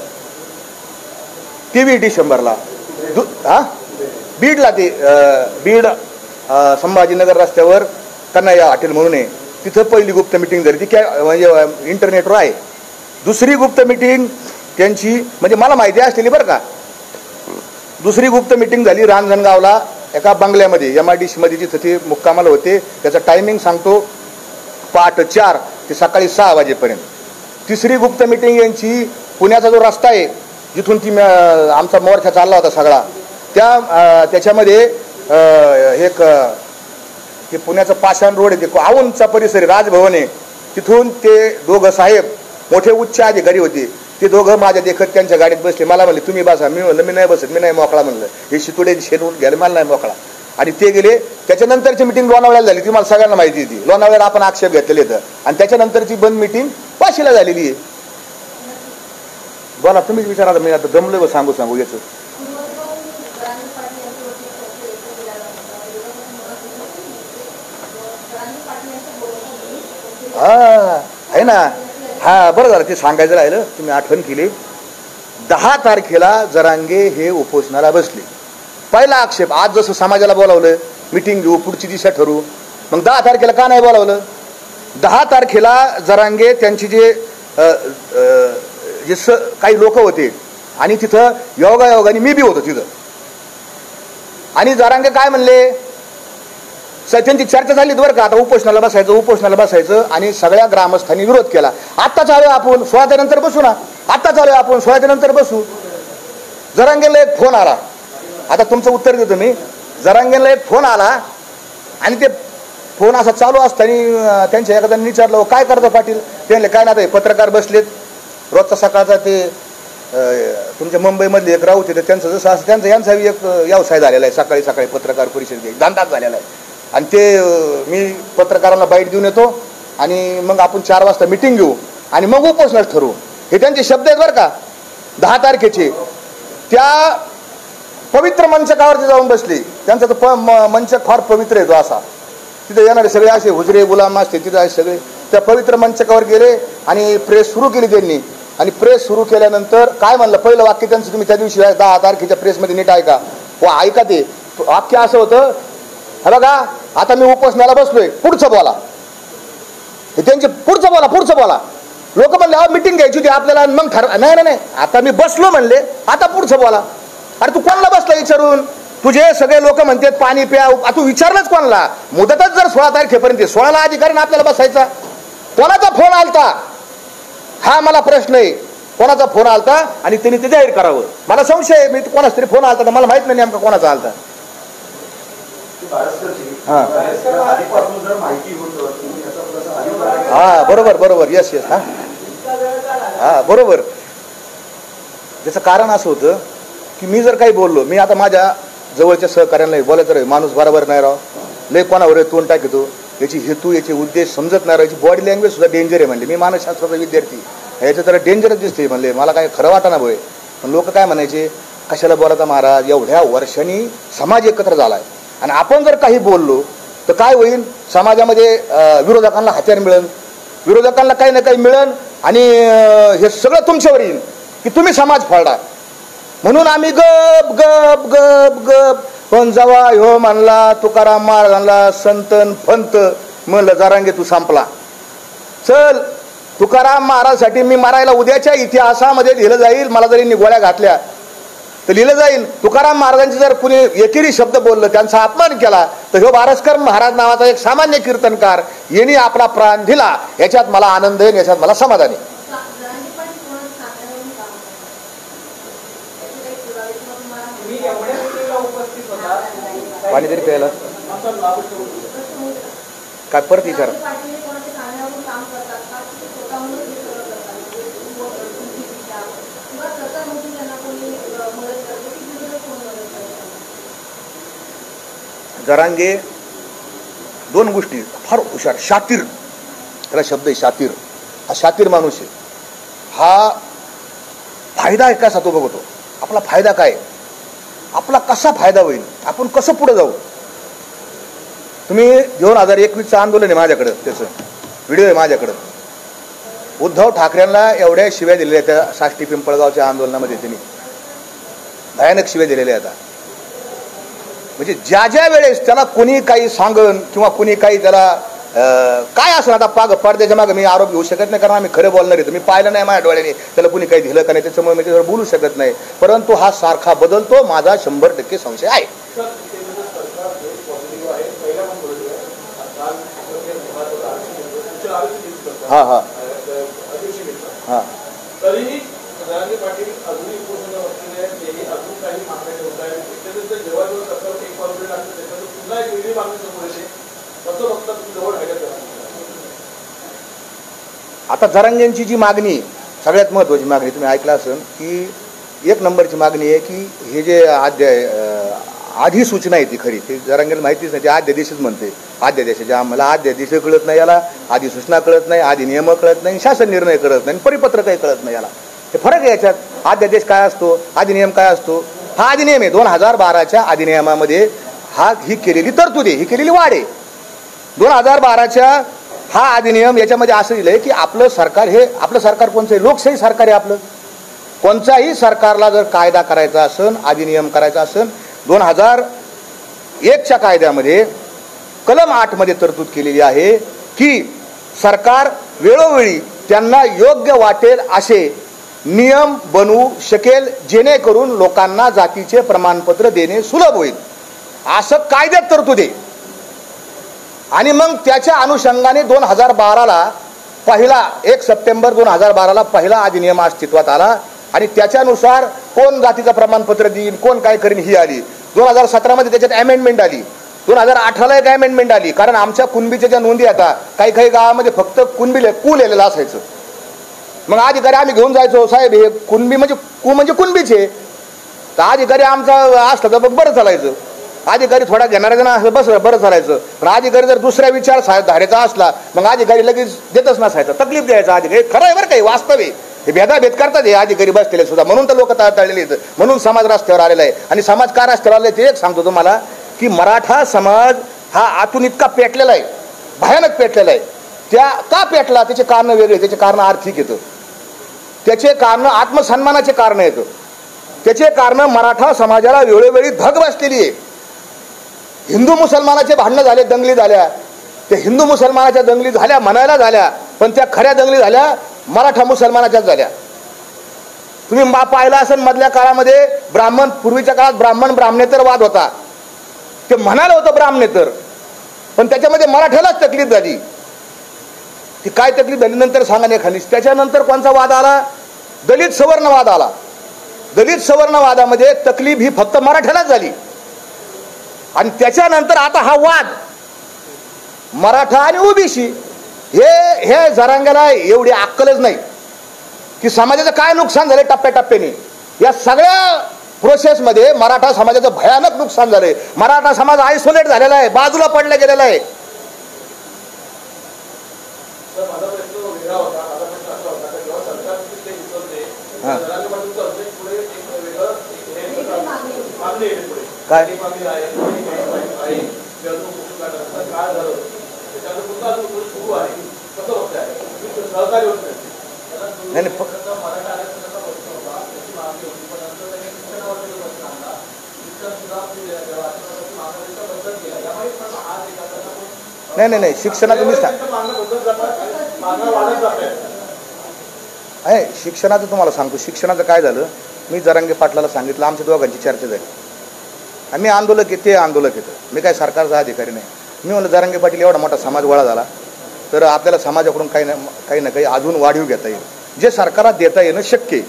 23 डिसेंबरला. हा, बीडला, ते बीड संभाजीनगर रस्त्यावर कन्हैया हॉटेल म्हणून आहे, तिथं पहिली गुप्त मिटिंग झाली. ती काय म्हणजे इंटरनेटवर आहे. दुसरी गुप्त मिटिंग त्यांची म्हणजे मला माहिती असलेली बरं का. दुसरी गुप्त मिटिंग झाली रांजणगावला एका बंगल्यामध्ये, MIDC मध्ये, जिथं ते मुक्कामाला होते. त्याचा टायमिंग सांगतो, पहाटे 4 ते सकाळी 6 वाजेपर्यंत. तिसरी गुप्त मिटिंग यांची पुण्याचा जो रस्ता आहे जिथून ती आमचा मोर्चा चालला होता सगळा, त्याच्यामध्ये एक हे पुण्याचं पाषाण रोड आहे, ते औंधचा परिसर आहे, राजभवन आहे, तिथून ते दोघं साहेब मोठे उच्च अधिकारी होते, ते दोघं माझ्या देखत त्यांच्या गाडीत बसले. मला म्हणले तुम्ही बसा. मी म्हणलं मी नाही बसत, मी नाही मोकळा म्हणलं, हे शितुडे शेणून घ्यायला मला नाही मोकळा. आणि ते गेले. त्याच्यानंतरची मिटिंग लोणावळ्याला झाली, ती मला सगळ्यांना माहिती होती. लोणावळ्याला आपण आक्षेप घेतलेले होतं. आणि त्याच्यानंतरची बंद मिटिंग वाशीला झालेली आहे. बोला तुम्हीच विचारा, मी आता दमलोय सांगू याचं. हा आहे ना, हा बरं झालं ते सांगायचं राहिलं, तुम्ही आठवण केली. 10 तारखेला जरांगे हे उपोषणाला बसले. पहिला आक्षेप, आज जसं समाजाला बोलावलं मिटिंग घेऊ, पुढची दिशा ठरवू, मग 10 तारखेला का नाही बोलावलं? 10 तारखेला जरांगे त्यांची जे काही लोक होते आणि तिथं योगायोगाने मी बी होतो तिथं. आणि जरांगे काय म्हणले, त्यांची चर्चा झाली बरं का, आता उपोषणाला बसायचं आणि सगळ्या ग्रामस्थांनी विरोध केला. आत्ता चालू आपण 16 नंतर बसू ना, आत्ता चालू आपण 16 नंतर बसू. जरांगेला एक फोन आला, आता तुमचं उत्तर देतो मी. जरांगेला एक फोन आला आणि ते फोन असा चालू असताना त्यांच्या एखाद्याने विचारलं काय करतो पाटील? ते काय ना, पत्रकार बसलेत रोजचा सकाळचा, ते तुमच्या मुंबईमधले एक राऊत आहे, त्यांचं जसं असं त्यांचा यांचा एक व्यवसाय झालेला आहे, सकाळी सकाळी पत्रकार परिषद धंदाच झालेला आहे. आणि ते मी पत्रकारांना बाईट देऊन येतो आणि मग आपण 4 वाजता मिटिंग घेऊ आणि मग उपोषणास ठरवू. हे त्यांचे शब्द आहेत बरं का. 10 तारखेचे त्या पवित्र मंचकावरती जाऊन बसले. त्यांचा तो मंच फार पवित्र आहे तो असा, तिथे येणारे सगळे असे हुजरे गुलाम असते तिथे आहे सगळे. त्या पवित्र मंचकावर गेले आणि प्रेस सुरू केली त्यांनी. आणि प्रेस सुरू केल्यानंतर काय म्हणलं, पहिलं वाक्य त्यांचं तुम्ही त्या दिवशी 10 तारखेच्या प्रेसमध्ये नीट ऐका, ऐका. ते वाक्य असं होतं, हे बघा आता मी उपोषणाला बसलोय, पुढचं बोला. हे त्यांचे पुढचं बोला. लोक म्हणले मिटिंग घ्यायची होती आपल्याला, मग नाही नाही, आता मी बसलो म्हणले, आता पुढचं बोला. अरे तू कोणाला बसला विचारून? तुझे सगळे लोक म्हणतात पाणी प्या, तू विचारलंच कोणाला? मुदतच जर 16 तारखेपर्यंत, 16ला अधिकारी आपल्याला बसायचा. कोणाचा फोन आलता हा मला प्रश्न आहे, कोणाचा फोन आलता आणि त्यांनी ते जाहीर करावं. मला संशय आहे, मी कोणाच तरी फोन आलता, मला माहित नाही नेमका कोणाचा आलता. हा बरोबर बरोबर, यस यस, हा बरोबर. त्याचं कारण असं होतं की मी जर काही बोललो, मी आता माझ्या जवळच्या सहकार्यांना बोलायचं रे माणूस बरोबर नाही राव, लय कोणावर तोंड टाकतो, याची हेतू याचे उद्देश समजत नाही राव, याची बॉडी लँग्वेज सुद्धा डेंजर आहे म्हणले. मी मानसशास्त्राचा विद्यार्थी, याचं जरा डेंजरच दिसते म्हणले, मला काय खरं वाटाना भोय. पण लोक काय म्हणायचे, कशाला बोलायचा महाराज, एवढ्या वर्षांनी समाज एकत्र झालाय आणि आपण जर काही बोललो तर काय होईल, समाजामध्ये विरोधकांना हत्यार मिळेल, विरोधकांना काही ना काही मिळेल आणि हे सगळं तुमच्यावर येईल की तुम्ही समाज फोडा. म्हणून आम्ही गप गप गप गप. पण जेव्हा ह्यो म्हणला तुकाराम महाराजांना संतन फंत, म्हणलं जरांगे तू संपला. चल, तुकाराम महाराजसाठी मी मरायला उद्याच्या इतिहासामध्ये लिहिलं जाईल. मला जरी गोळ्या घातल्या तर लिहिलं जाईल, तुकाराम महाराजांचे जर कुणी एकेरी शब्द बोललं, त्यांचा अपमान केला, तर ह्यो बारसकर महाराज नावाचा एक सामान्य कीर्तनकार यांनी आपला प्राण दिला. याच्यात मला आनंद आहे, याच्यात मला समाधान आहे. पाणी तरी प्यायला काय परत विचार. जरांगे दोन गोष्टी फार हुशार, शातीर, त्याला शब्द आहे शातीर. हा शातीर माणूस आहे. हा फायदा आहे कसा तो बघतो, आपला फायदा काय, आपला कसा फायदा होईल, आपण कसं पुढे जाऊ. तुम्ही 2021चं आंदोलन आहे माझ्याकडं, त्याचं व्हिडिओ आहे माझ्याकडं. उद्धव ठाकरेंना एवढ्या शिव्या दिलेल्या त्या साष्टी पिंपळगावच्या आंदोलनामध्ये, त्यांनी भयानक शिव्या दिलेल्या आता. म्हणजे ज्या ज्या वेळेस त्याला कोणी काही सांगन किंवा कोणी काही त्याला काय असं, आता पडद्याच्या मागे मी आरोप घेऊ शकत नाही, कारण आम्ही खरं बोलणार आहे. मी पाहिलं नाही माझ्या डोळ्याने त्याला कोणी काही दिलं का नाही, त्याच्यामुळे मी त्याच्यावर बोलू शकत नाही. परंतु हा सारखा बदलतो, माझा 100% संशय आहे. हा हा हा आता जरांगेंची जी मागणी, सगळ्यात महत्वाची मागणी तुम्ही ऐकलं असेल की 1 नंबरची मागणी आहे की हे जे अधिसूचना आहे ती खरी, ते जरांगेला माहितीच नाही, ते अध्यादेशच म्हणते. अध्यादेशाच्या आम्हाला अध्यादेश कळत नाही, याला अधिसूचना कळत नाही, अधिनियम कळत नाही, शासन निर्णय कळत नाही, परिपत्र काही कळत नाही. याला हे फरक आहे याच्यात. अध्यादेश काय असतो, अधिनियम काय असतो. हा अधिनियम आहे 2012च्या अधिनियमामध्ये ही केलेली तरतूद आहे, ही केलेली वाढ आहे 2012च्या. हा अधिनियम याच्यामध्ये असं दिलंय की आपलं सरकार, हे आपलं सरकार कोणचं आहे, लोकशाही सरकार आहे आपलं. कोणत्याही सरकारला जर कायदा करायचा असेल, अधिनियम करायचा असेल, 2001च्या कायद्यामध्ये कलम 8 मध्ये तरतूद केलेली आहे की सरकार वेळोवेळी त्यांना योग्य वाटेल असे नियम बनवू शकेल, जेणेकरून लोकांना जातीचे प्रमाणपत्र देणे सुलभ होईल, असं कायद्यात तरतूद आहे. आणि मग त्याच्या अनुषंगाने 2012ला पहिला 1 सप्टेंबर 2012ला पहिला अधिनियम अस्तित्वात आला आणि त्याच्यानुसार कोण जातीचं प्रमाणपत्र देईल, कोण काय करीन ही आली. 2017मध्ये त्याच्यात अमेंडमेंट आली. 2018ला एक अमेंडमेंट आली, कारण आमच्या कुणबीच्या ज्या नोंदी आता काही काही गावामध्ये फक्त कुणबी कू लिहिलेलं असायचं. मग अधिकारी आम्ही घेऊन जायचो, साहेब हे कुणबी म्हणजे कुणबीचे, तर अधिकारी आमचा असला तर बरं चालायचं. अधिकारी थोडा घेणारा असं बरं चालायचं. पण अधिकारी जर दुसऱ्या विचार धारेचा असला मग अधिकारी लगेच देतच नसायचा, तकलीफ द्यायचा अधिकारी. खरं आहे बरं काही, वास्तव आहे. हे भेदाभेद करतात हे अधिकारी बसलेले सुद्धा, म्हणून तर लोक तळलेले आहेत, म्हणून समाज रस्त्यावर आलेला आहे. आणि समाज का रस्त्यावर आलेला आहे ते एक सांगतो तुम्हाला की मराठा समाज हा आतून इतका पेटलेला आहे, भयानक पेटलेला आहे. त्या का पेटला त्याचे कारण वेगळे, त्याचे कारण आर्थिक येतं, त्याचे कारण आत्मसन्मानाचे कारण येतं, त्याचे कारण मराठा समाजाला वेळोवेळी धग बसलेली आहे. हिंदू मुसलमानाचे भांडणं झाले, दंगली झाल्या, त्या हिंदू मुसलमानाच्या दंगली झाल्या म्हणायला झाल्या, पण त्या खऱ्या दंगली झाल्या मराठा मुसलमानाच्याच झाल्या. तुम्ही पाहिला असेल मधल्या काळामध्ये ब्राह्मण, पूर्वीच्या काळात ब्राह्मण ब्राह्मणेतर वाद होता. ते म्हणालं होतं ब्राह्मणेतर, पण त्याच्यामध्ये मराठ्यालाच तकलीफ झाली. ती काय तकलीफ झाली नंतर सांगा एखादी. त्याच्यानंतर कोणता वाद आला? दलित सवर्ण वाद आला. दलित सवर्ण वादामध्ये तकलीफ ही फक्त मराठ्यालाच झाली. आणि त्याच्यानंतर आता हा वाद मराठा आणि ओबीसी, हे जरांग्याला एवढी अक्कलच नाही की समाजाचं काय नुकसान झाले टप्प्याटप्प्याने. या सगळ्या प्रोसेसमध्ये मराठा समाजाचं भयानक नुकसान झालंय. मराठा समाज आयसोलेट झालेला आहे, बाजूला पडला गेलेला आहे. काय नाही नाही नाही शिक्षणाचं मी आहे. शिक्षणाचं तुम्हाला सांगतो. शिक्षणाचं काय झालं, मी जरांगे पाटलाला सांगितलं, आमच्या दोघांची चर्चा झाली. आम्ही आंदोलक आहे, ते आंदोलक येतं. मी काय सरकारचा अधिकारी नाही. मी म्हणलं जरांगे पाटील एवढा मोठा समाज गोळा झाला तर आपल्याला समाजाकडून काही ना काही अजून वाढीव घेता येईल, जे सरकारला देता येणं शक्य आहे.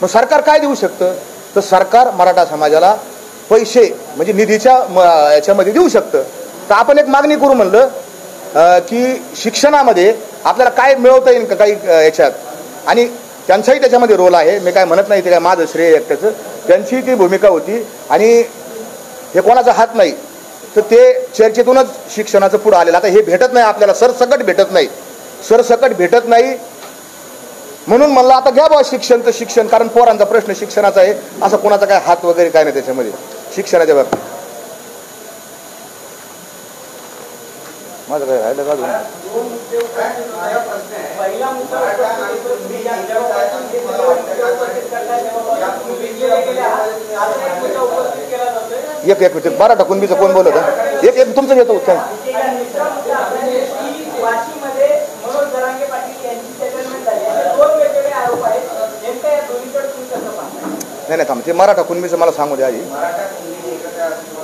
मग सरकार काय देऊ शकतं? तर सरकार मराठा समाजाला पैसे म्हणजे निधीच्या याच्यामध्ये देऊ शकतं. तर आपण एक मागणी करू म्हणलं की शिक्षणामध्ये आपल्याला काय मिळवता येईल का काही याच्यात, आणि त्यांचाही त्याच्यामध्ये रोल आहे. मी काय म्हणत नाही ते काय माझं श्रेय एकट्याचं, त्यांची ती भूमिका होती. आणि हे कोणाचा हात नाही, तर ते चर्चेतूनच शिक्षणाचं पुढं आलेलं. आता हे भेटत नाही आपल्याला, सरसकट भेटत नाही. म्हणून म्हणलं आता घ्या बा शिक्षण, तर शिक्षण, कारण पोरांचा प्रश्न शिक्षणाचा आहे. असं कोणाचा काय हात वगैरे काय नाही त्याच्यामध्ये शिक्षणाच्या बाबतीत. माझं काय राहिलं का? एक मराठा कुणबीचं कोण बोलत? एक तुमचं घेतो उत्तर. नाही थांब, ते मराठा कुणबीचं मला सांगू द्या आधी,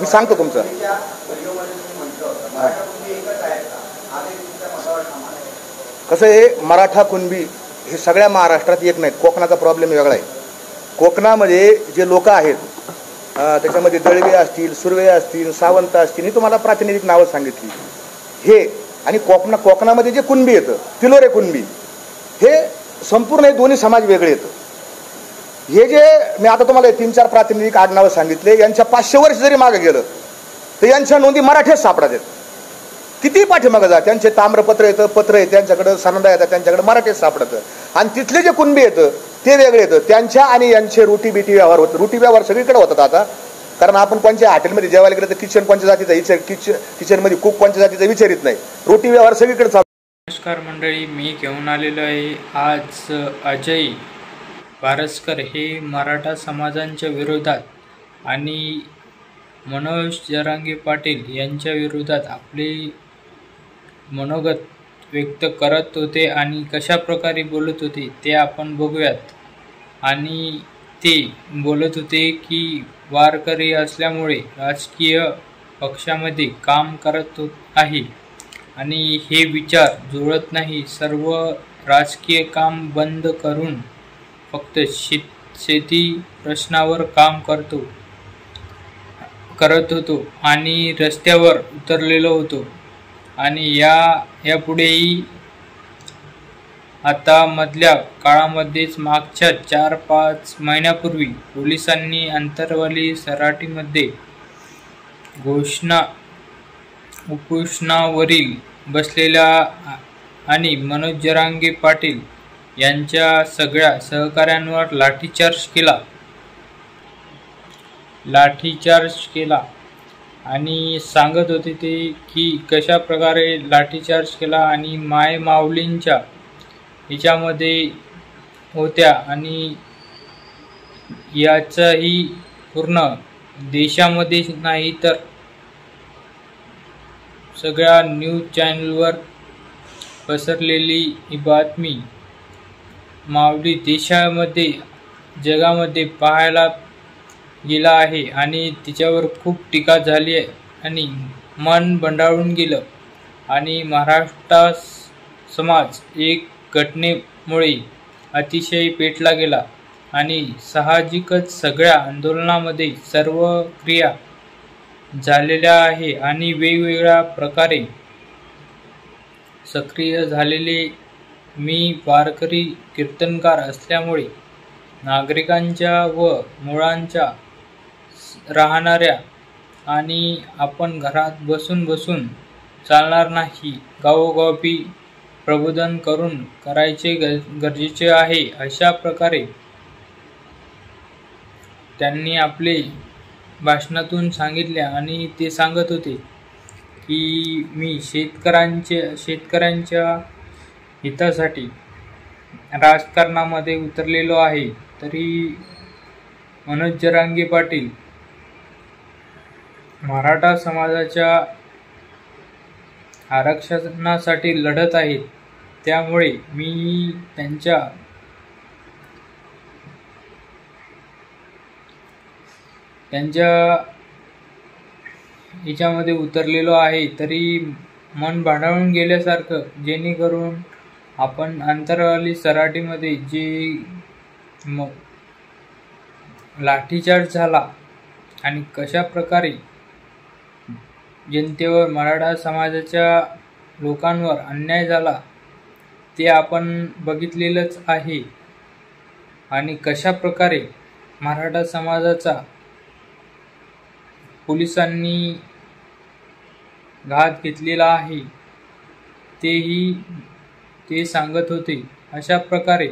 मी सांगतो तुमचं. कसं आहे, मराठा कुणबी हे सगळ्या महाराष्ट्रात एक नाहीत. कोकणाचा प्रॉब्लेम वेगळा आहे. कोकणामध्ये जे लोक आहेत त्याच्यामध्ये दळवे असतील, सुर्वे असतील, सावंत असतील, ही तुम्हाला प्रातिनिधिक नावं सांगितली. हे आणि कोकणामध्ये जे कुणबी येतं, तिलोरे कुणबी, हे संपूर्ण हे दोन्ही समाज वेगळे येतं. हे जे मी आता तुम्हाला 3-4 प्रातिनिधिक आडनावं सांगितले, यांच्या 500 वर्ष जरी मागे गेलं तर यांच्या नोंदी मराठीच सापडतात. किती पाठीमागं जा, त्यांचे ताम्रपत्र येतं, पत्र येतं त्यांच्याकडं, सनदा येतात त्यांच्याकडे, मराठीच सापडतं. आणि तिथले जे कुणबी येतं ते वेगळे येतं. त्यांच्या आणि यांचे रोटी बिटी व्यवहार होतं. रोटी व्यवहार सगळीकडे होतात आता, कारण आपण कोणत्या हॉटेलमध्ये जेवायला गेलं तर किचन कोणत्या जातीचा किचनमध्ये कुक कोणत्या जातीचा विचारित नाही. रोटी व्यवहार सगळीकडे चालू. नमस्कार मंडळी, मी घेऊन आलेलो आहे आज अजय बारसकर हे मराठा समाजांच्या विरोधात आणि मनोज जरांगे पाटील यांच्या विरोधात आपले मनोगत व्यक्त करत होते आणि कशा प्रकारे बोलत होते ते आपण बघूयात. आणि ते बोलत होते की वारकरी असल्यामुळे राजकीय पक्षामध्ये काम करत आहे आणि हे विचार जुळत नाही. सर्व राजकीय काम बंद करून फक्त शेती प्रश्नावर काम करत होतो आणि रस्त्यावर उतरलेलो होतो. आणि यापुढेही आता मधल्या काळामध्येच मागच्या 4-5 महिन्यापूर्वी पोलिसांनी अंतरवाली सराटीमध्ये उपोषणावरील बसलेल्या आणि मनोज जरांगे पाटील यांच्या सगळ्या सहकाऱ्यांवर लाठीचार्ज केला आणि सांगत होते ते की कशा प्रकारे लाठीचार्ज केला आणि माय माऊलींच्या ह्याच्यामध्ये होत्या. आणि याचाही पूर्ण देशामध्ये नाही तर सगळ्या न्यूज चॅनलवर पसरलेली ही बातमी माऊली देशामध्ये जगामध्ये पाहायला गेला आहे आणि तिच्यावर खूप टीका झाली आहे आणि मन बंडाळून गेलं आणि महाराष्ट्र समाज एक घटनेमुळे अतिशय पेटला गेला आणि साहजिकच सगळ्या आंदोलनामध्ये सर्व क्रिया झालेल्या आहे आणि वेगवेगळ्या प्रकारे सक्रिय झालेले मी वारकरी कीर्तनकार असल्यामुळे नागरिकांच्या व मुळांच्या राहणाऱ्या आणि आपण घरात बसून चालणार नाही, गावोगावी प्रबोधन करून करायचे गरजेचे आहे, अशा प्रकारे त्यांनी आपले भाषणातून सांगितले आणि ते सांगत होते की मी शेतकऱ्यांच्या हितासाठी राजकारणामध्ये उतरलेलो आहे, तरी मनोज जरांगे पाटील मराठा समाजाच्या आरक्षणासाठी लढत आहेत, त्यामुळे मी त्यांच्या हिच्यामध्ये उतरलेलो आहे, तरी मन भांडावून गेल्यासारखं, जेणेकरून आपण अंतरवाली सराटीमध्ये जे लाठीचार्ज झाला आणि कशा प्रकारे जनतेवर मराठा समाजाच्या लोकांवर अन्याय झाला ते आपण बघितलेलंच आहे आणि कशा प्रकारे मराठा समाजाचा पोलिसांनी घात घेतलेला आहे तेही ते सांगत होते. अशा प्रकारे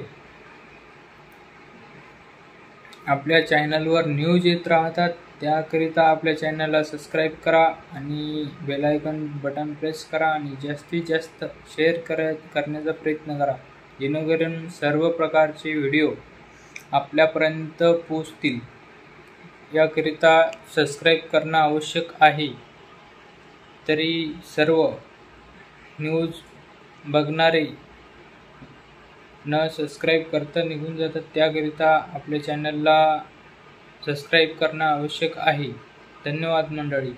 आपल्या चॅनलवर न्यूज येत राहतात, त्याकरिता आपल्या चॅनलला सबस्क्राईब करा आणि बेल आयकॉन बटन प्रेस करा आणि जास्तीत जास्त शेअर करण्याचा प्रयत्न करा, जेणेकरून सर्व प्रकारचे व्हिडिओ आपल्यापर्यंत पोहोचतील. याकरिता सबस्क्राईब करणं आवश्यक आहे. तरी सर्व न्यूज बघणारे न सबस्क्राईब करता निघून जातात, त्याकरिता आपल्या चॅनलला सबस्क्राईब करणं आवश्यक आहे. धन्यवाद मंडळी.